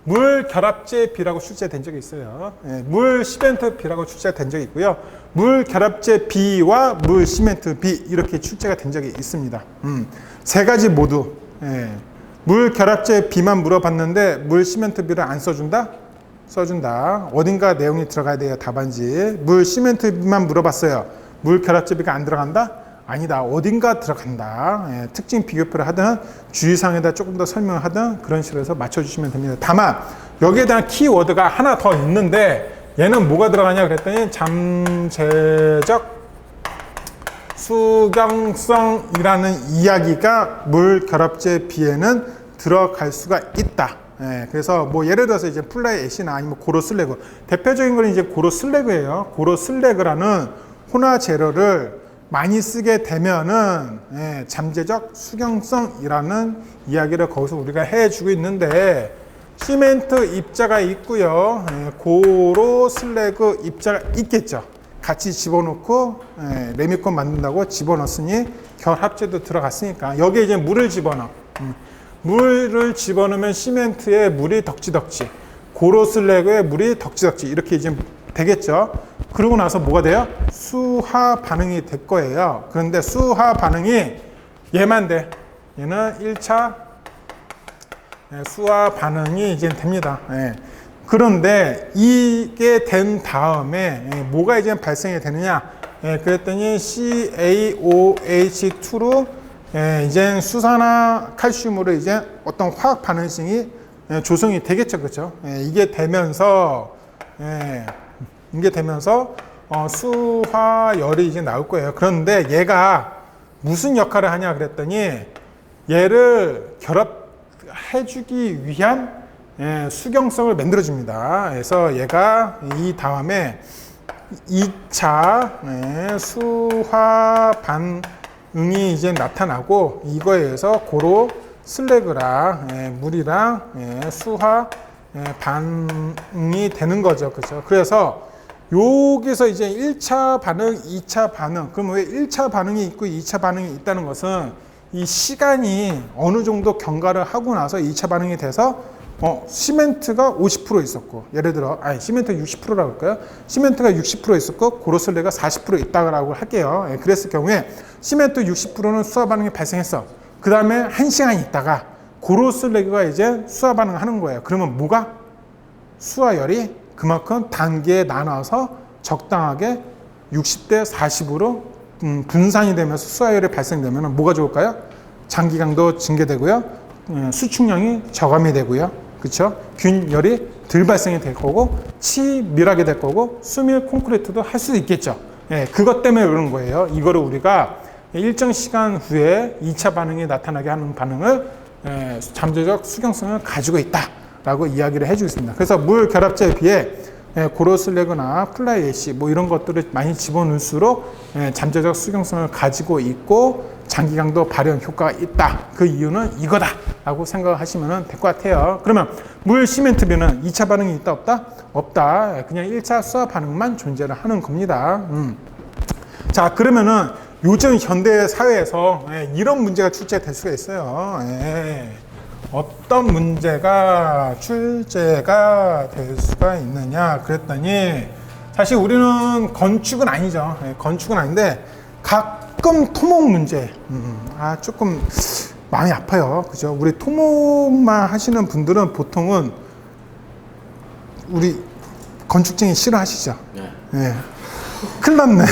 물 결합제 비라고 출제된 적이 있어요. 물 시멘트 비라고 출제가 된 적이 있고요. 물 결합제 비와 물 시멘트 비 이렇게 출제가 된 적이 있습니다. 세 가지 모두 물 결합제 비만 물어봤는데 물 시멘트 비를 안 써준다? 써준다. 어딘가 내용이 들어가야 돼요. 답안지. 물 시멘트 비만 물어봤어요. 물 결합제 비가 안 들어간다? 아니다. 어딘가 들어간다. 특징 비교표를 하든 주의사항에다 조금 더 설명을 하든 그런 식으로 해서 맞춰주시면 됩니다. 다만 여기에 대한 키워드가 하나 더 있는데 얘는 뭐가 들어가냐 그랬더니 잠재적 수경성이라는 이야기가 물 결합제 비에는 들어갈 수가 있다. 그래서 뭐 예를 들어서 이제 플라이 애시나 아니면 고로 슬래그 대표적인 건 이제 고로 슬래그예요. 고로 슬래그라는 혼화 재료를 많이 쓰게 되면은 잠재적 수경성이라는 이야기를 거기서 우리가 해주고 있는데 시멘트 입자가 있고요. 고로 슬래그 입자가 있겠죠. 같이 집어넣고 레미콘 만든다고 집어넣었으니 결합제도 들어갔으니까 여기에 이제 물을 집어넣어. 물을 집어넣으면 시멘트에 물이 덕지덕지, 고로 슬래그에 물이 덕지덕지 이렇게 이제 되겠죠. 그러고 나서 뭐가 돼요? 수화 반응이 될 거예요. 그런데 수화 반응이 얘만 돼. 얘는 1차 수화 반응이 이제 됩니다. 그런데 이게 된 다음에 뭐가 이제 발생이 되느냐? 그랬더니 CaOH2로 이제 수산화 칼슘으로 이제 어떤 화학 반응식이 조성이 되겠죠, 그렇죠? 이게 되면서 수화열이 이제 나올 거예요. 그런데 얘가 무슨 역할을 하냐 그랬더니 얘를 결합해주기 위한 수경성을 만들어줍니다. 그래서 얘가 이 다음에 2차 수화 반응이 이제 나타나고 이거에 의해서 고로 슬래그랑 물이랑 수화 반응이 되는 거죠. 그렇죠? 그래서 여기서 이제 1차 반응, 2차 반응. 그럼 왜 1차 반응이 있고 2차 반응이 있다는 것은 이 시간이 어느 정도 경과를 하고 나서 2차 반응이 돼서 시멘트가 50% 있었고, 예를 들어, 시멘트가 60%라고 할까요? 시멘트가 60% 있었고, 고로슬레가 40% 있다고 할게요. 예, 그랬을 경우에, 시멘트 60%는 수화 반응이 발생했어. 그 다음에 1시간 있다가, 고로슬레가 이제 수화 반응을 하는 거예요. 그러면 뭐가? 수화열이 그만큼 단계에 나눠서 적당하게 60대 40으로 분산이 되면서 수화열이 발생되면 뭐가 좋을까요? 장기강도 증개되고요. 수축량이 저감이 되고요. 그렇죠? 균열이 덜 발생이 될 거고 치밀하게 될 거고 수밀 콘크리트도 할 수 있겠죠. 예, 그것 때문에 그런 거예요. 이거를 우리가 일정 시간 후에 2차 반응이 나타나게 하는 반응을 잠재적 수경성을 가지고 있다라고 이야기를 해주고 있습니다. 그래서 물 결합제에 비해 고로슬래그나 플라이 애쉬 뭐 이런 것들을 많이 집어넣을수록 잠재적 수경성을 가지고 있고 장기 강도 발현 효과가 있다. 그 이유는 이거다라고 생각하시면 될 것 같아요. 그러면 물 시멘트비는 2차 반응이 있다 없다? 없다. 그냥 1차 수화 반응만 존재를 하는 겁니다. 자, 그러면은 요즘 현대 사회에서 이런 문제가 출제될 수가 있어요. 어떤 문제가 출제가 될 수가 있느냐 그랬더니 사실 우리는 건축은 아니죠. 건축은 아닌데 가끔 토목 문제 조금 마음이 아파요. 그죠? 우리 토목만 하시는 분들은 보통은 우리 건축쟁이 싫어하시죠. 네. 큰일 났네.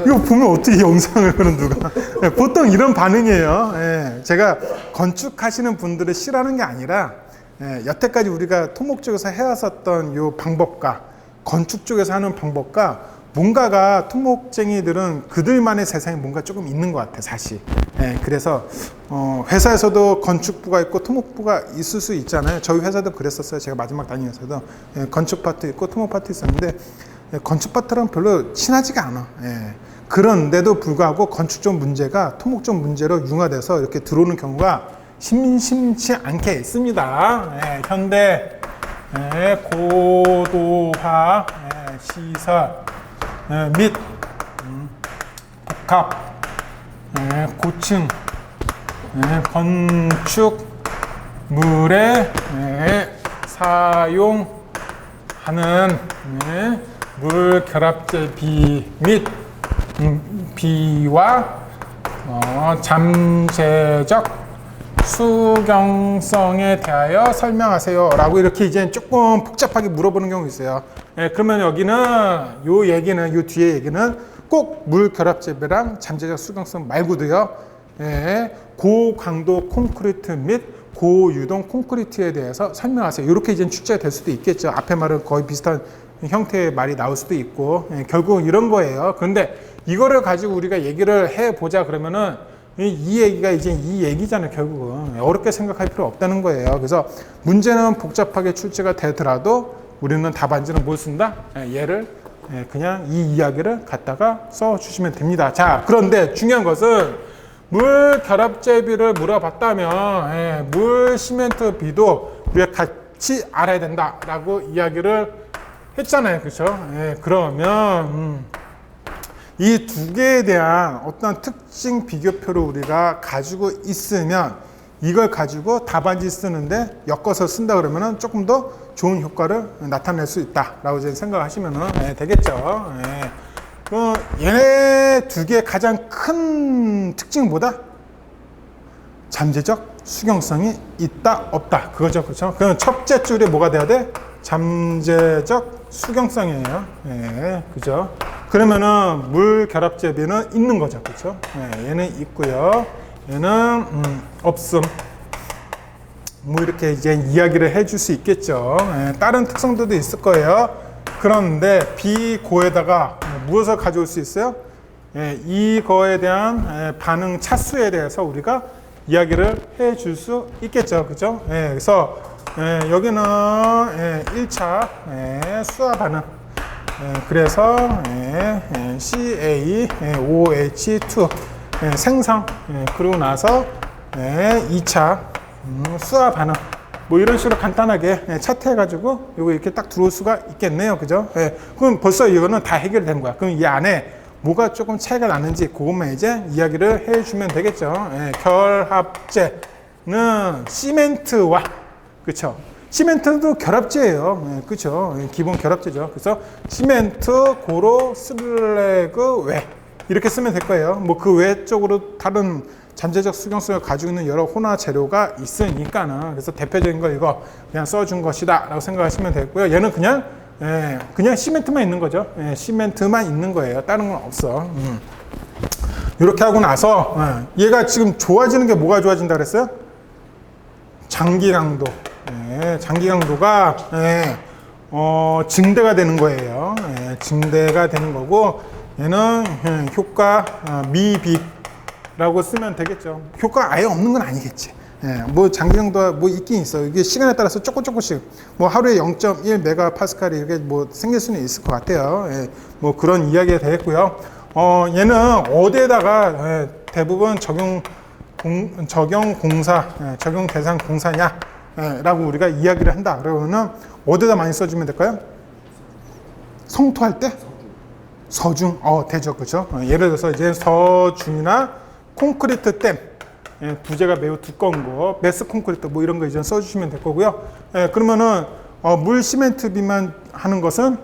이거 보면 어떻게 영상을 그런 누가. 보통 이런 반응이에요. 제가 건축하시는 분들을 싫어하는 게 아니라 여태까지 우리가 토목 쪽에서 해왔었던 요 방법과 건축 쪽에서 하는 방법과 뭔가가 토목쟁이들은 그들만의 세상에 뭔가 조금 있는 것 같아 사실. 그래서 회사에서도 건축부가 있고 토목부가 있을 수 있잖아요. 저희 회사도 그랬었어요. 제가 마지막 다닌 회사도 건축 파트 있고 토목 파트 있었는데 건축 파트랑 별로 친하지가 않아. 그런데도 불구하고 건축 쪽 문제가 토목 쪽 문제로 융화돼서 이렇게 들어오는 경우가 심심치 않게 있습니다. 현대 고도화 시설 및 복합 고층 건축물에 사용하는 물 결합제 비 및 비와 잠재적 수경성에 대하여 설명하세요 라고 이렇게 이제 조금 복잡하게 물어보는 경우 있어요. 그러면 여기는 요 얘기는 요 뒤에 얘기는 꼭 물 결합제비랑 잠재적 수경성 말고도요. 고강도 콘크리트 및 고유동 콘크리트에 대해서 설명하세요. 이렇게 이제 출제가 될 수도 있겠죠. 앞에 말은 거의 비슷한 형태의 말이 나올 수도 있고 결국 이런 거예요. 그런데 이거를 가지고 우리가 얘기를 해보자 그러면은 이 얘기가 이제 이 얘기잖아요. 결국은 어렵게 생각할 필요 없다는 거예요. 그래서 문제는 복잡하게 출제가 되더라도 우리는 답안지는 뭘 쓴다? 얘를 그냥 이 이야기를 갖다가 써주시면 됩니다. 자, 그런데 중요한 것은 물 결합제비를 물어봤다면 물 시멘트 비도 우리가 같이 알아야 된다라고 이야기를 했잖아요. 그렇죠? 그러면 이 두 개에 대한 어떤 특징 비교표를 우리가 가지고 있으면 이걸 가지고 답안지 쓰는데 엮어서 쓴다 그러면은 조금 더 좋은 효과를 나타낼 수 있다라고 이제 생각하시면 되겠죠. 얘네 두 개의 가장 큰 특징은 뭐다? 잠재적 수경성이 있다 없다 그거죠. 그렇죠? 그럼 첫째 줄에 뭐가 돼야 돼? 잠재적 수경성이에요. 그죠? 그러면은 물 결합제비는 있는 거죠. 그렇죠? 얘는 있고요. 얘는 없음. 뭐 이렇게 이제 이야기를 해줄 수 있겠죠. 다른 특성들도 있을 거예요. 그런데 비고에다가 무엇을 가져올 수 있어요? 이거에 대한 반응 차수에 대해서 우리가 이야기를 해줄 수 있겠죠. 그죠? 그래서 여기는 1차 수화 반응. 그래서 CaOH2 생성. 그러고 나서 2차 수화 반응. 뭐 이런 식으로 간단하게 차트해가지고 이거 이렇게 딱 들어올 수가 있겠네요. 그죠? 그럼 벌써 이거는 다 해결된 거야. 그럼 이 안에 뭐가 조금 차이가 나는지 그것만 이제 이야기를 해주면 되겠죠. 결합제는 시멘트와, 그쵸? 시멘트도 결합제예요. 예, 그렇죠. 예, 기본 결합제죠. 그래서 시멘트, 고로, 슬래그, 외 이렇게 쓰면 될 거예요. 뭐 그 외 쪽으로 다른 잠재적 수경성을 가지고 있는 여러 혼화 재료가 있으니까는 그래서 대표적인 거 이거 그냥 써준 것이다라고 생각하시면 되고요. 얘는 그냥 그냥 시멘트만 있는 거죠. 예, 시멘트만 있는 거예요. 다른 건 없어. 이렇게 하고 나서 얘가 지금 좋아지는 게 뭐가 좋아진다 그랬어요? 장기 강도. 장기 강도가 증대가 되는 거예요. 증대가 되는 거고 얘는 효과 미비라고 쓰면 되겠죠. 효과 아예 없는 건 아니겠지. 뭐 장기 강도가 뭐 있긴 있어요. 이게 시간에 따라서 조금씩 뭐 하루에 0.1 메가파스칼이 이렇게 뭐 생길 수는 있을 것 같아요. 뭐 그런 이야기가 되겠고요. 얘는 어디에다가 대부분 적용 공사, 적용 대상 공사냐 라고 우리가 이야기를 한다. 그러면은 어디다 많이 써주면 될까요? 성토할 때? 서중. 되죠. 그죠? 예를 들어서 이제 서중이나 콘크리트 댐. 부재가 매우 두꺼운 거, 메스 콘크리트 뭐 이런 거 이제 써주시면 될 거고요. 그러면은 물 시멘트 비만 하는 것은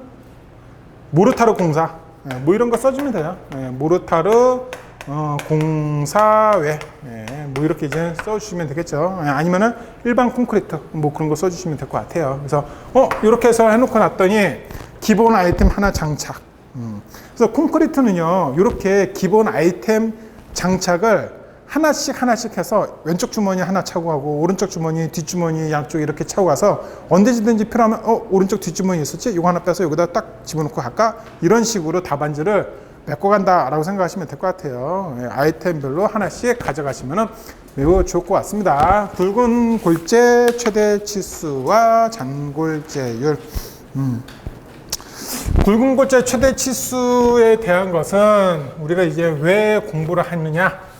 모르타르 공사. 뭐 이런 거 써주면 돼요. 모르타르 공사외 뭐 이렇게 이제 써주시면 되겠죠. 아니면은 일반 콘크리트 뭐 그런 거 써주시면 될 것 같아요. 그래서 이렇게 해서 해놓고 났더니 기본 아이템 하나 장착. 그래서 콘크리트는요 이렇게 기본 아이템 장착을 하나씩 해서 왼쪽 주머니 하나 차고 가고 오른쪽 주머니 뒷주머니 양쪽 이렇게 차고 가서 언제든지 필요하면 오른쪽 뒷주머니 있었지? 이거 하나 빼서 여기다 딱 집어넣고 갈까? 이런 식으로 답안지를 메꿔 간다라고 생각하시면 될 것 같아요. 아이템별로 하나씩 가져가시면 매우 좋을 것 같습니다. 굵은 골재 최대 치수와 잔골재율. 굵은 골재 최대 치수에 대한 것은 우리가 이제 왜 공부를 하느냐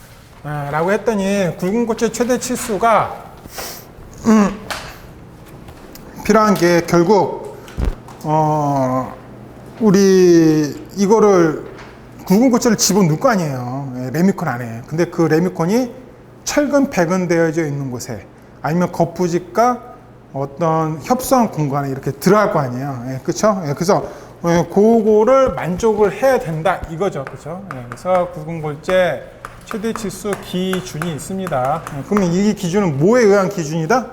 라고 했더니 굵은 골재 최대 치수가 필요한 게 결국 우리 이거를 굵은 골재를 집어넣을 거 아니에요. 레미콘 안에. 근데 그 레미콘이 철근 배근되어져 있는 곳에 아니면 거푸집과 어떤 협소한 공간에 이렇게 들어갈 거 아니에요. 그렇죠? 그래서 그거를 만족을 해야 된다 이거죠. 그렇죠? 그래서 굵은 골재 최대 치수 기준이 있습니다. 그러면 이 기준은 뭐에 의한 기준이다?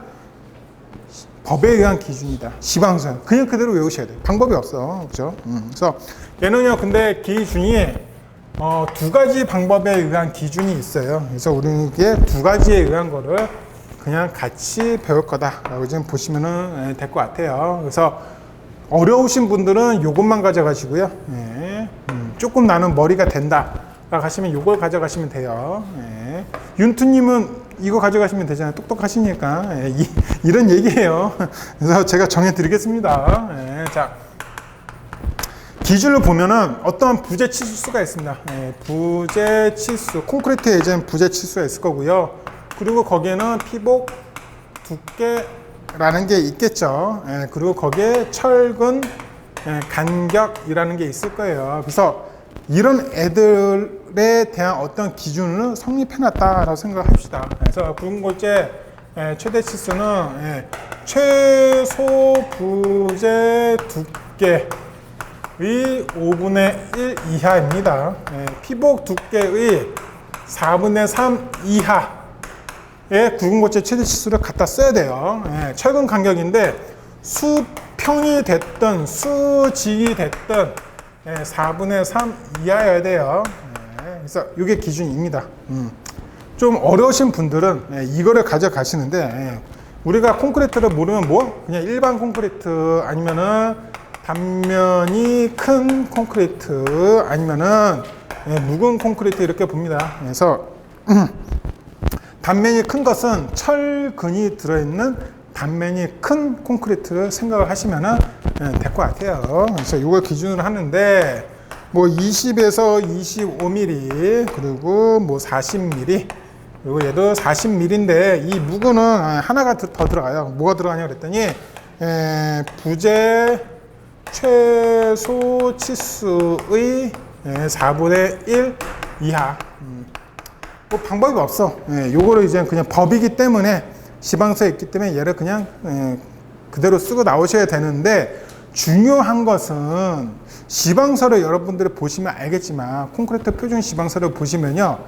법에 의한 기준이다. 지방선. 그냥 그대로 외우셔야 돼요. 방법이 없어. 그렇죠? 그래서 얘는요, 근데 기준이 두 가지 방법에 의한 기준이 있어요. 그래서 우리는 이게 두 가지에 의한 거를 그냥 같이 배울 거다라고 지금 보시면 될 것 같아요. 그래서 어려우신 분들은 이것만 가져가시고요. 조금 나는 머리가 된다. 가시면 이걸 가져가시면 돼요. 윤투님은 이거 가져가시면 되잖아요. 똑똑하시니까. 이런 얘기예요. 그래서 제가 정해드리겠습니다. 자, 기준을 보면은 어떤 부재 치수가 있습니다. 부재 치수, 콘크리트에 이제 부재 치수가 있을 거고요. 그리고 거기에는 피복 두께라는 게 있겠죠. 그리고 거기에 철근 간격이라는 게 있을 거예요. 그래서 이런 애들에 대한 어떤 기준을 성립해놨다라고 생각합시다. 그래서 굵은 골재 최대 치수는 최소 부재 두께의 5분의 1 이하입니다. 피복 두께의 4분의 3 이하의 굵은 골재 최대 치수를 갖다 써야 돼요. 철근 간격인데 수평이 됐든 수직이 됐든 4분의 3 이하여야 돼요. 그래서 이게 기준입니다. 좀 어려우신 분들은 이거를 가져가시는데 우리가 콘크리트를 모르면 뭐? 그냥 일반 콘크리트 아니면은 단면이 큰 콘크리트 아니면은 묵은 콘크리트 이렇게 봅니다. 그래서 단면이 큰 것은 철근이 들어있는 단면이 큰 콘크리트를 생각을 하시면 될 것 같아요. 그래서 이걸 기준으로 하는데 뭐 20에서 25mm 그리고 뭐 40mm 그리고 얘도 40mm인데 이 무구는 하나가 더 들어가요. 뭐가 들어가냐 그랬더니 부재 최소 치수의 4분의 1 이하. 뭐 방법이 없어. 요거를 이제 그냥 법이기 때문에 지방서에 있기 때문에 얘를 그냥 그대로 쓰고 나오셔야 되는데 중요한 것은 시방서를 여러분들이 보시면 알겠지만 콘크리트 표준 시방서를 보시면요.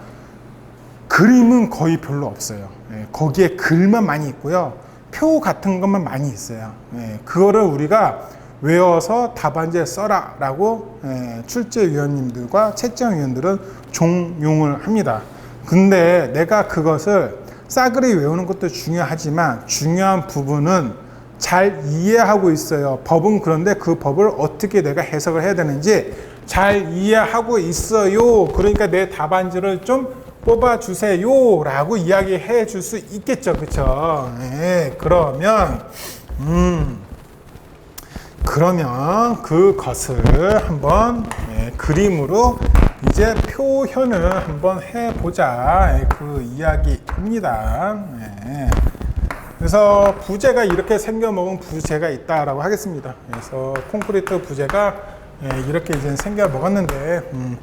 그림은 거의 별로 없어요. 예, 거기에 글만 많이 있고요. 표 같은 것만 많이 있어요. 예, 그거를 우리가 외워서 답안지에 써라 라고 출제위원님들과 채점위원들은 종용을 합니다. 근데 내가 그것을 싸그리 외우는 것도 중요하지만 중요한 부분은 잘 이해하고 있어요. 법은 그런데 그 법을 어떻게 내가 해석을 해야 되는지 잘 이해하고 있어요. 그러니까 내 답안지를 좀 뽑아주세요 라고 이야기해 줄 수 있겠죠. 그쵸? 네, 그러면 그것을 한번 그림으로 이제 표현을 한번 해보자. 그 이야기입니다. 그래서 부재가 이렇게 생겨먹은 부재가 있다라고 하겠습니다. 그래서 콘크리트 부재가 이렇게 이제 생겨먹었는데,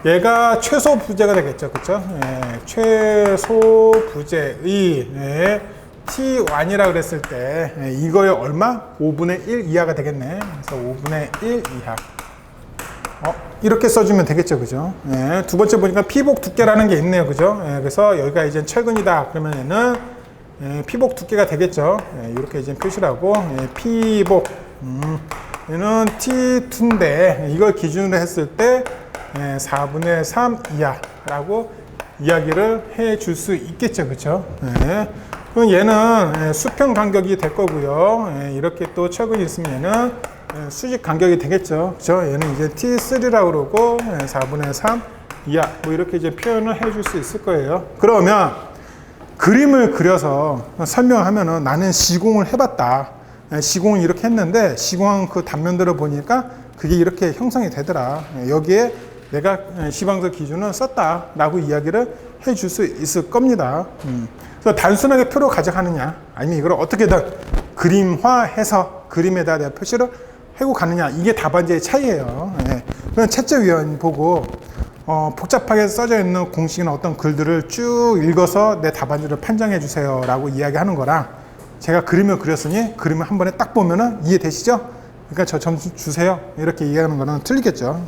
얘가 최소 부재가 되겠죠. 그쵸? 최소 부재의 T1이라 그랬을 때, 이거의 얼마? 5분의 1 이하가 되겠네. 그래서 5분의 1 이하. 이렇게 써주면 되겠죠. 그죠? 두 번째 보니까 피복 두께라는 게 있네요. 그죠? 그래서 여기가 이제 철근이다. 그러면 얘는 피복 두께가 되겠죠. 이렇게 이제 표시를 하고, 피복. 얘는 T2인데, 이걸 기준으로 했을 때, 4분의 3 이하라고 이야기를 해 줄 수 있겠죠. 그쵸? 그럼 얘는 수평 간격이 될 거고요. 이렇게 또 철근이 있으면 얘는 수직 간격이 되겠죠. 그쵸? 얘는 이제 T3라고 그러고, 4분의 3 이하. 뭐 이렇게 이제 표현을 해 줄 수 있을 거예요. 그러면 그림을 그려서 설명하면은 나는 시공을 해봤다. 시공을 이렇게 했는데, 시공한 그 단면들을 보니까 그게 이렇게 형성이 되더라. 여기에 내가 시방서 기준을 썼다라고 이야기를 해줄 수 있을 겁니다. 그래서 단순하게 표로 가져가느냐, 아니면 이걸 어떻게든 그림화해서 그림에다 내가 표시를 하고 가느냐, 이게 답안지의 차이예요. 그럼 채점위원 보고 복잡하게 써져 있는 공식이나 어떤 글들을 쭉 읽어서 내 답안지를 판정해 주세요 라고 이야기하는 거랑, 제가 그림을 그렸으니 그림을 한 번에 딱 보면은 이해되시죠? 그러니까 저 점수 주세요 이렇게 이해하는 거는 틀리겠죠.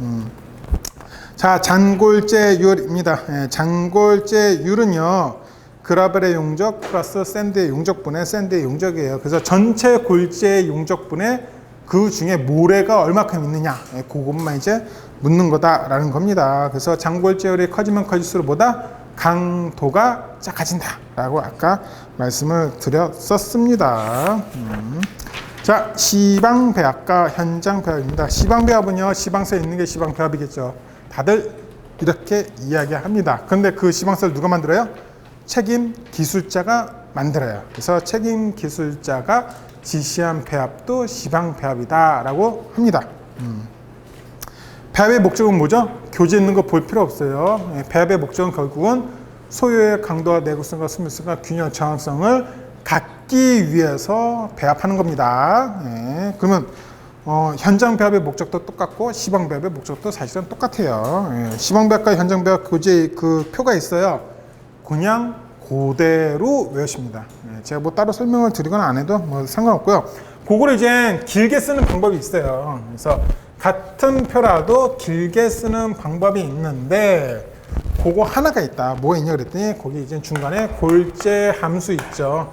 자, 잔골재율입니다. 잔골재율은요, 그라벨의 용적 플러스 샌드의 용적분의 샌드의 용적이에요. 그래서 전체 골재의 용적분의 그 중에 모래가 얼마큼 있느냐, 그것만 이제 묻는 거다라는 겁니다. 그래서 잔골재율이 커지면 커질수록 보다 강도가 작아진다라고 아까 말씀을 드렸었습니다. 자, 시방배합과 현장배합입니다. 시방배합은요, 시방서에 있는 게 시방배합이겠죠. 다들 이렇게 이야기합니다. 그런데 그 시방서를 누가 만들어요? 책임 기술자가 만들어요. 그래서 책임 기술자가 지시한 배합도 시방배합이다 라고 합니다. 배합의 목적은 뭐죠? 교재 있는 거 볼 필요 없어요. 배합의 목적은 결국은 소유의 강도와 내구성과 수밀성과 균형 정확성을 갖기 위해서 배합하는 겁니다. 그러면 현장 배합의 목적도 똑같고 시방 배합의 목적도 사실은 똑같아요. 시방 배합과 현장 배합 교재 그 표가 있어요. 그냥 그대로 외우십니다. 제가 뭐 따로 설명을 드리거나 안 해도 뭐 상관없고요. 그거를 이제 길게 쓰는 방법이 있어요. 그래서 같은 표라도 길게 쓰는 방법이 있는데, 그거 하나가 있다. 뭐가 있냐 그랬더니 거기 이제 중간에 골재 함수 있죠.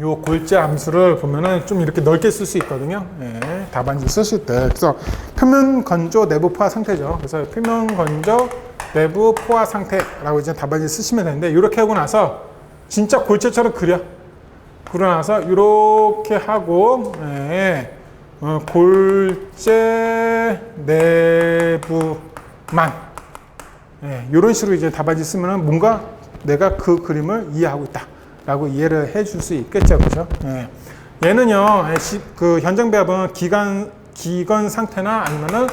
요 골재 함수를 보면은 좀 이렇게 넓게 쓸 수 있거든요. 답안지 쓰실 때. 그래서 표면 건조 내부 포화 상태죠. 그래서 표면 건조 내부 포화 상태라고 이제 답안지 쓰시면 되는데, 이렇게 하고 나서 진짜 골재처럼 그려놔서 이렇게 하고, 골재 내부만, 이런 식으로 이제 답안지 쓰면은 뭔가 내가 그 그림을 이해하고 있다 라고 이해를 해 줄 수 있겠죠. 그죠? 얘는요, 그 현장 배합은 기건 상태나 아니면은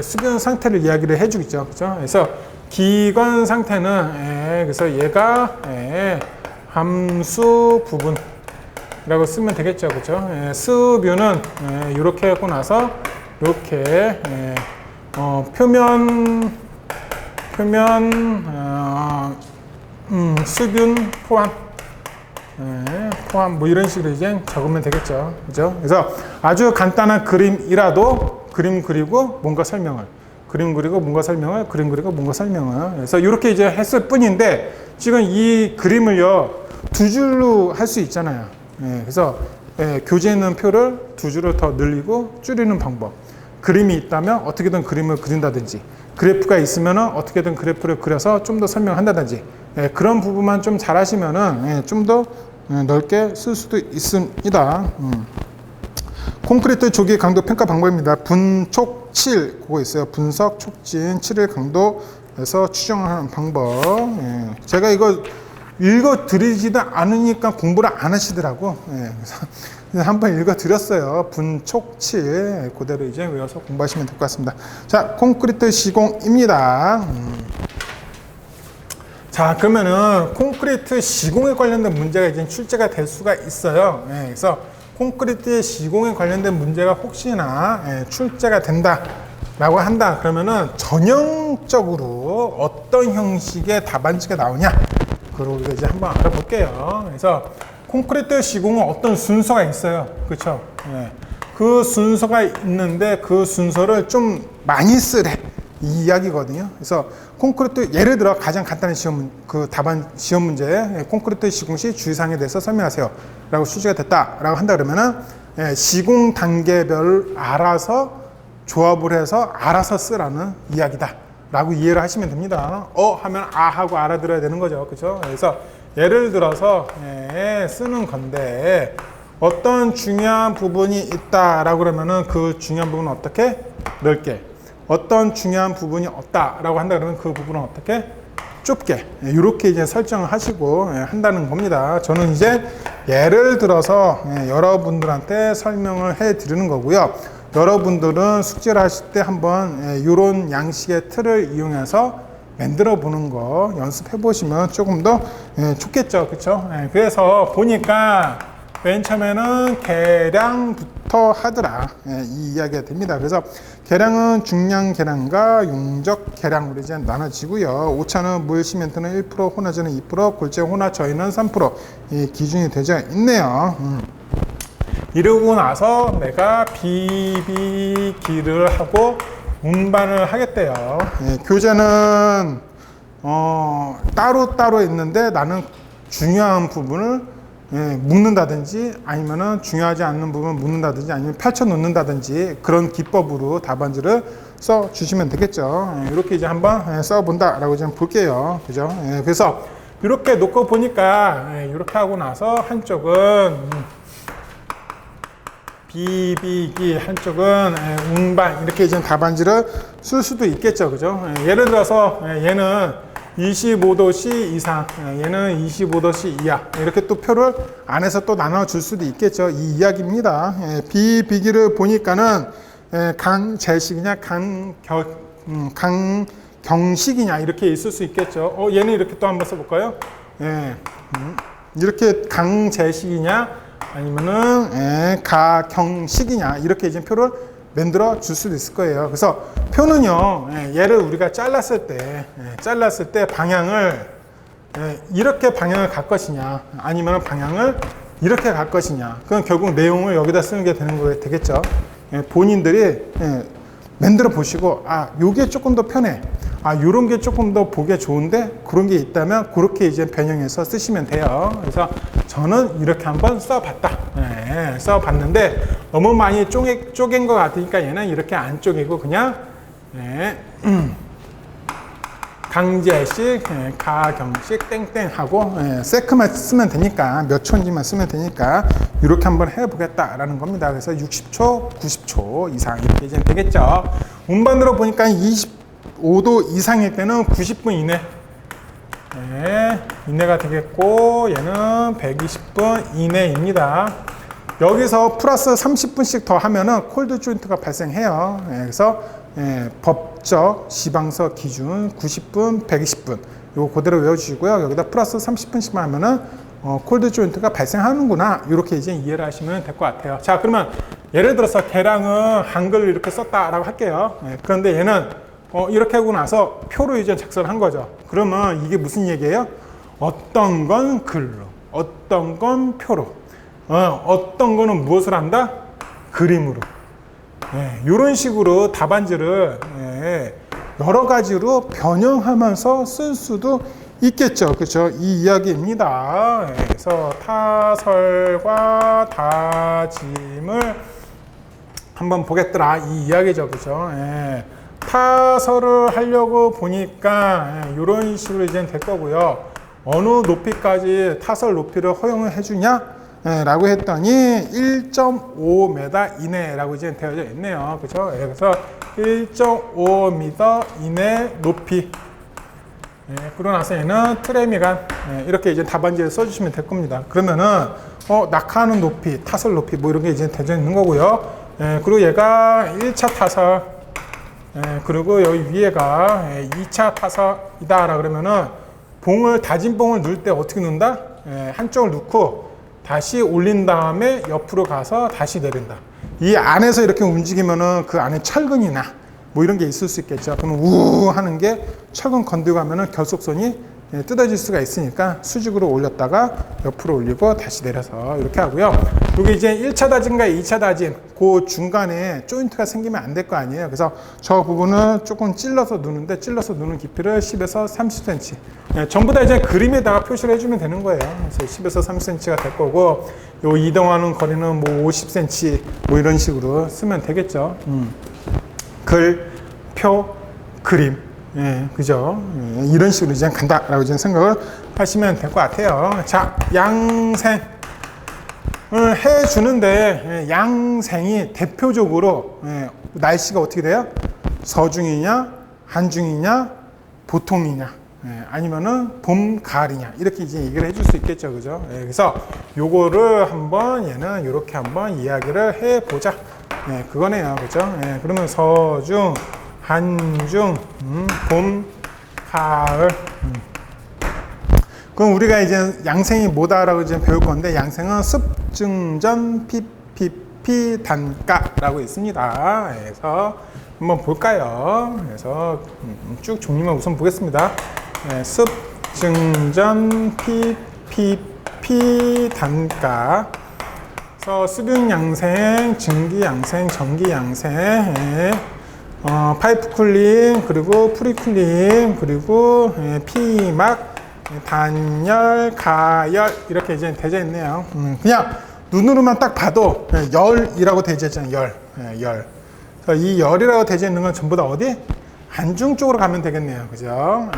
수변 상태를 이야기를 해 주겠죠. 그죠? 그래서 기건 상태는, 그래서 얘가 함수 부분이라고 쓰면 되겠죠. 그죠? 수뷰는 이렇게 하고 나서 이렇게 표면 수균 포함 포함 뭐 이런 식으로 이제 적으면 되겠죠. 그죠? 그래서 아주 간단한 그림이라도 그림 그리고 뭔가 설명을 그림 그리고 뭔가 설명을 그림 그리고 뭔가 설명을 그래서 이렇게 이제 했을 뿐인데 지금 이 그림을요 두 줄로 할 수 있잖아요. 그래서 교재에 있는 표를 두 줄로 더 늘리고 줄이는 방법. 그림이 있다면 어떻게든 그림을 그린다든지 그래프가 있으면 어떻게든 그래프를 그려서 좀 더 설명한다든지 그런 부분만 좀 잘 하시면은 좀 더 넓게 쓸 수도 있습니다. 콘크리트 조기 강도 평가 방법입니다. 분촉 7 그거 있어요. 분석, 촉진, 7일 강도에서 추정하는 방법. 제가 이거 읽어 드리지도 않으니까 공부를 안 하시더라고. 그래서 한번 읽어 드렸어요. 분촉 7 그대로 이제 외워서 공부하시면 될 것 같습니다. 자, 콘크리트 시공입니다. 자, 그러면은 콘크리트 시공에 관련된 문제가 이제 출제가 될 수가 있어요. 그래서 콘크리트 시공에 관련된 문제가 혹시나 출제가 된다라고 한다 그러면은 전형적으로 어떤 형식의 답안지가 나오냐 그걸 우리가 이제 한번 알아볼게요. 그래서 콘크리트 시공은 어떤 순서가 있어요. 그렇죠? 그 순서가 있는데 그 순서를 좀 많이 쓰래 이 이야기거든요. 그래서 콘크리트 예를 들어 가장 간단한 시험 그 답안 시험 문제에 콘크리트 시공 시 주의사항에 대해서 설명하세요라고 출제가 됐다라고 한다 그러면은 시공 단계별 알아서 조합을 해서 알아서 쓰라는 이야기다라고 이해를 하시면 됩니다. 하면 아 하고 알아들어야 되는 거죠, 그렇죠? 그래서 예를 들어서 쓰는 건데 어떤 중요한 부분이 있다라고 그러면은 그 중요한 부분은 어떻게 넓게 어떤 중요한 부분이 없다라고 한다 그러면 그 부분은 어떻게 좁게 이렇게 이제 설정을 하시고 한다는 겁니다. 저는 이제 예를 들어서 여러분들한테 설명을 해 드리는 거고요. 여러분들은 숙제를 하실 때 한번 이런 양식의 틀을 이용해서 만들어 보는 거 연습해 보시면 조금 더 좋겠죠, 그렇죠? 그래서 보니까 맨 처음에는 계량부터 하더라 이 이야기가 됩니다. 그래서 계량은 중량 계량과 용적 계량으로 이제 나눠지고요. 오차는 물 시멘트는 1%, 혼화제는 2%, 골재 혼화 저희는 3% 기준이 되어 있네요. 이러고 나서 내가 비비기를 하고 운반을 하겠대요. 교재는 따로 있는데 나는 중요한 부분을 묶는다든지 아니면은 중요하지 않는 부분을 묶는다든지 아니면 펼쳐 놓는다든지 그런 기법으로 답안지를 써 주시면 되겠죠. 이렇게 이제 한번 써 본다라고 좀 볼게요. 그죠? 그래서 이렇게 놓고 보니까 이렇게 하고 나서 한쪽은 비비기 한쪽은 운반 이렇게 이제 답안지를 쓸 수도 있겠죠. 그죠? 예를 들어서 얘는 25도씨 이상, 얘는 25도씨 이하 이렇게 또 표를 안에서 또 나눠줄 수도 있겠죠. 이 이야기입니다. 비비기를 보니까는 강제식이냐 강경식이냐 이렇게 있을 수 있겠죠. 얘는 이렇게 또 한번 써볼까요? 이렇게 강제식이냐 아니면은 가경식이냐 이렇게 이제 표를 만들어 줄 수도 있을 거예요. 그래서 표는요, 얘를 우리가 잘랐을 때 방향을 이렇게 방향을 갈 것이냐, 아니면 방향을 이렇게 갈 것이냐. 그건 결국 내용을 여기다 쓰는 게 되겠죠. 본인들이 만들어 보시고, 요게 조금 더 편해. 요런 게 조금 더 보기 좋은데 그런 게 있다면 그렇게 이제 변형해서 쓰시면 돼요. 그래서 저는 이렇게 한번 써봤다. 써봤는데 너무 많이 쪼갠 것 같으니까 얘는 이렇게 안 쪼개고 그냥 강제식, 가경식 땡땡 하고 세크만 쓰면 되니까 몇 초인지만 쓰면 되니까 이렇게 한번 해보겠다라는 겁니다. 그래서 60초, 90초 이상 이렇게 이제 되겠죠. 운반으로 보니까 25도 이상일 때는 90분 이내 이내가 되겠고 얘는 120분 이내입니다. 여기서 플러스 30분씩 더 하면은 콜드 조인트가 발생해요. 그래서 법적 지방서 기준 90분, 120분 요거 그대로 외워주시고요. 여기다 플러스 30분씩만 하면은 콜드 조인트가 발생하는구나 이렇게 이제 이해를 하시면 될 것 같아요. 자, 그러면 예를 들어서 계량은 한글로 이렇게 썼다라고 할게요. 그런데 얘는 이렇게 하고 나서 표로 이제 작성을 한 거죠. 그러면 이게 무슨 얘기예요? 어떤 건 글로, 어떤 건 표로, 어떤 거는 무엇을 한다? 그림으로. 이런 식으로 답안지를 여러 가지로 변형하면서 쓸 수도 있겠죠. 그렇죠? 이 이야기입니다. 그래서 타설과 다짐을 한번 보겠더라. 이 이야기죠. 그렇죠? 타설을 하려고 보니까 이런 식으로 이제 될 거고요. 어느 높이까지 타설 높이를 허용을 해주냐? 라고 했더니 1.5m 이내라고 이제 되어져 있네요. 그렇죠? 그래서 1.5m 이내 높이. 그러고 나서 얘는 트레미간. 이렇게 이제 답안지를 써주시면 될 겁니다. 그러면은 낙하하는 높이, 타설 높이 뭐 이런 게 이제 되어져 있는 거고요. 그리고 얘가 1차 타설. 그리고 여기 위에가 2차 타설이다. 그러면은 다진 봉을 넣을 때 어떻게 넣는다? 한쪽을 넣고 다시 올린 다음에 옆으로 가서 다시 내린다. 이 안에서 이렇게 움직이면은 그 안에 철근이나 뭐 이런 게 있을 수 있겠죠. 그러면 우 하는 게 철근 건들고 하면은 결속선이 뜯어질 수가 있으니까 수직으로 올렸다가 옆으로 올리고 다시 내려서 이렇게 하고요. 여기 이제 1차 다짐과 2차 다짐, 그 중간에 조인트가 생기면 안 될 거 아니에요. 그래서 저 부분은 조금 찔러서 누는데, 찔러서 누는 깊이를 10에서 30cm. 전부 다 이제 그림에다가 표시를 해주면 되는 거예요. 그래서 10에서 30cm가 될 거고, 요 이동하는 거리는 뭐 50cm, 뭐 이런 식으로 쓰면 되겠죠. 글, 표, 그림. 그죠? 이런 식으로 이제 간다라고 이제 생각을 하시면 될 것 같아요. 자, 양생을 해주는데, 양생이 대표적으로, 날씨가 어떻게 돼요? 서중이냐, 한중이냐, 보통이냐, 아니면은 봄, 가을이냐, 이렇게 이제 얘기를 해줄 수 있겠죠. 그죠? 그래서 요거를 한번 얘는 이렇게 한번 이야기를 해보자. 그거네요. 그죠? 그러면 서중, 한중, 봄, 가을. 그럼 우리가 이제 양생이 뭐다라고 이제 배울 건데, 양생은 습증전 PPP 단가라고 있습니다. 그래서 한번 볼까요? 그래서 쭉 종류만 우선 보겠습니다. 습증전 PPP 단가. 그래서 수균 양생, 증기 양생, 전기 양생. 파이프 쿨링, 그리고 프리쿨링, 그리고 피막, 단열, 가열 이렇게 이제 되어 있네요. 그냥 눈으로만 딱 봐도 열이라고 되어 있잖아요. 열. 이 열이라고 되어 있는 건 전부 다 어디? 안중 쪽으로 가면 되겠네요. 그죠?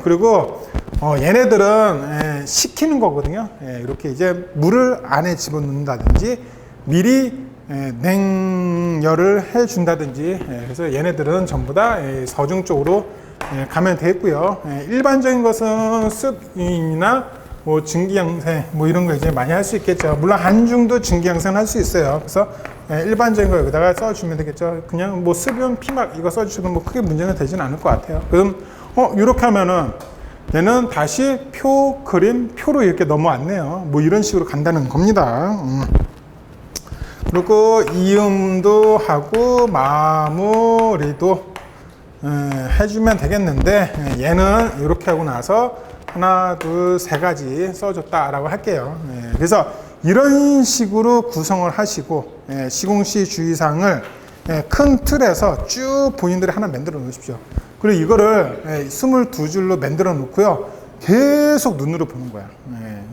그리고 얘네들은 식히는 거거든요. 이렇게 이제 물을 안에 집어넣는다든지 미리 냉열을 해준다든지. 그래서 얘네들은 전부 다 서중 쪽으로 가면 되겠고요. 일반적인 것은 습이나 뭐 증기양생 뭐 이런 거 이제 많이 할 수 있겠죠. 물론 한중도 증기양생 할 수 있어요. 그래서 일반적인 거 여기다가 써주면 되겠죠. 그냥 뭐 습이온 피막 이거 써주셔도 뭐 크게 문제는 되지는 않을 것 같아요. 그럼 이렇게 하면은 얘는 다시 표, 그림, 표로 이렇게 넘어왔네요. 뭐 이런 식으로 간다는 겁니다. 그리고 이음도 하고 마무리도 해주면 되겠는데, 얘는 이렇게 하고 나서 하나, 둘, 세 가지 써줬다라고 할게요. 그래서 이런 식으로 구성을 하시고, 시공시 주의사항을 큰 틀에서 쭉 본인들이 하나 만들어 놓으십시오. 그리고 이거를 22줄로 만들어 놓고요. 계속 눈으로 보는 거야.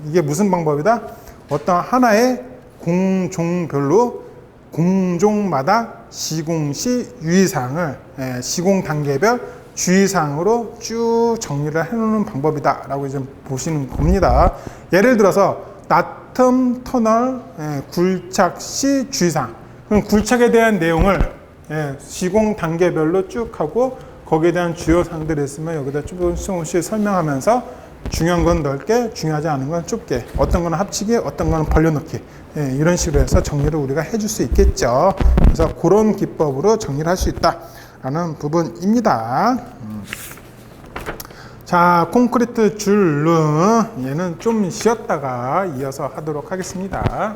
이게 무슨 방법이다? 어떤 하나의 공종별로 공종마다 시공시 유의사항을 시공 단계별 주의사항으로 쭉 정리를 해놓는 방법이다 라고 이제 보시는 겁니다. 예를 들어서 나텀 터널 굴착 시 주의사항. 그럼 굴착에 대한 내용을 시공 단계별로 쭉 하고 거기에 대한 주요 사항들이 있으면 여기다 조금씩 설명하면서 중요한 건 넓게, 중요하지 않은 건 좁게, 어떤 거는 합치기, 어떤 거는 벌려놓기, 이런 식으로 해서 정리를 우리가 해줄 수 있겠죠. 그래서 그런 기법으로 정리를 할 수 있다라는 부분입니다. 자, 콘크리트 줄은 얘는 좀 쉬었다가 이어서 하도록 하겠습니다.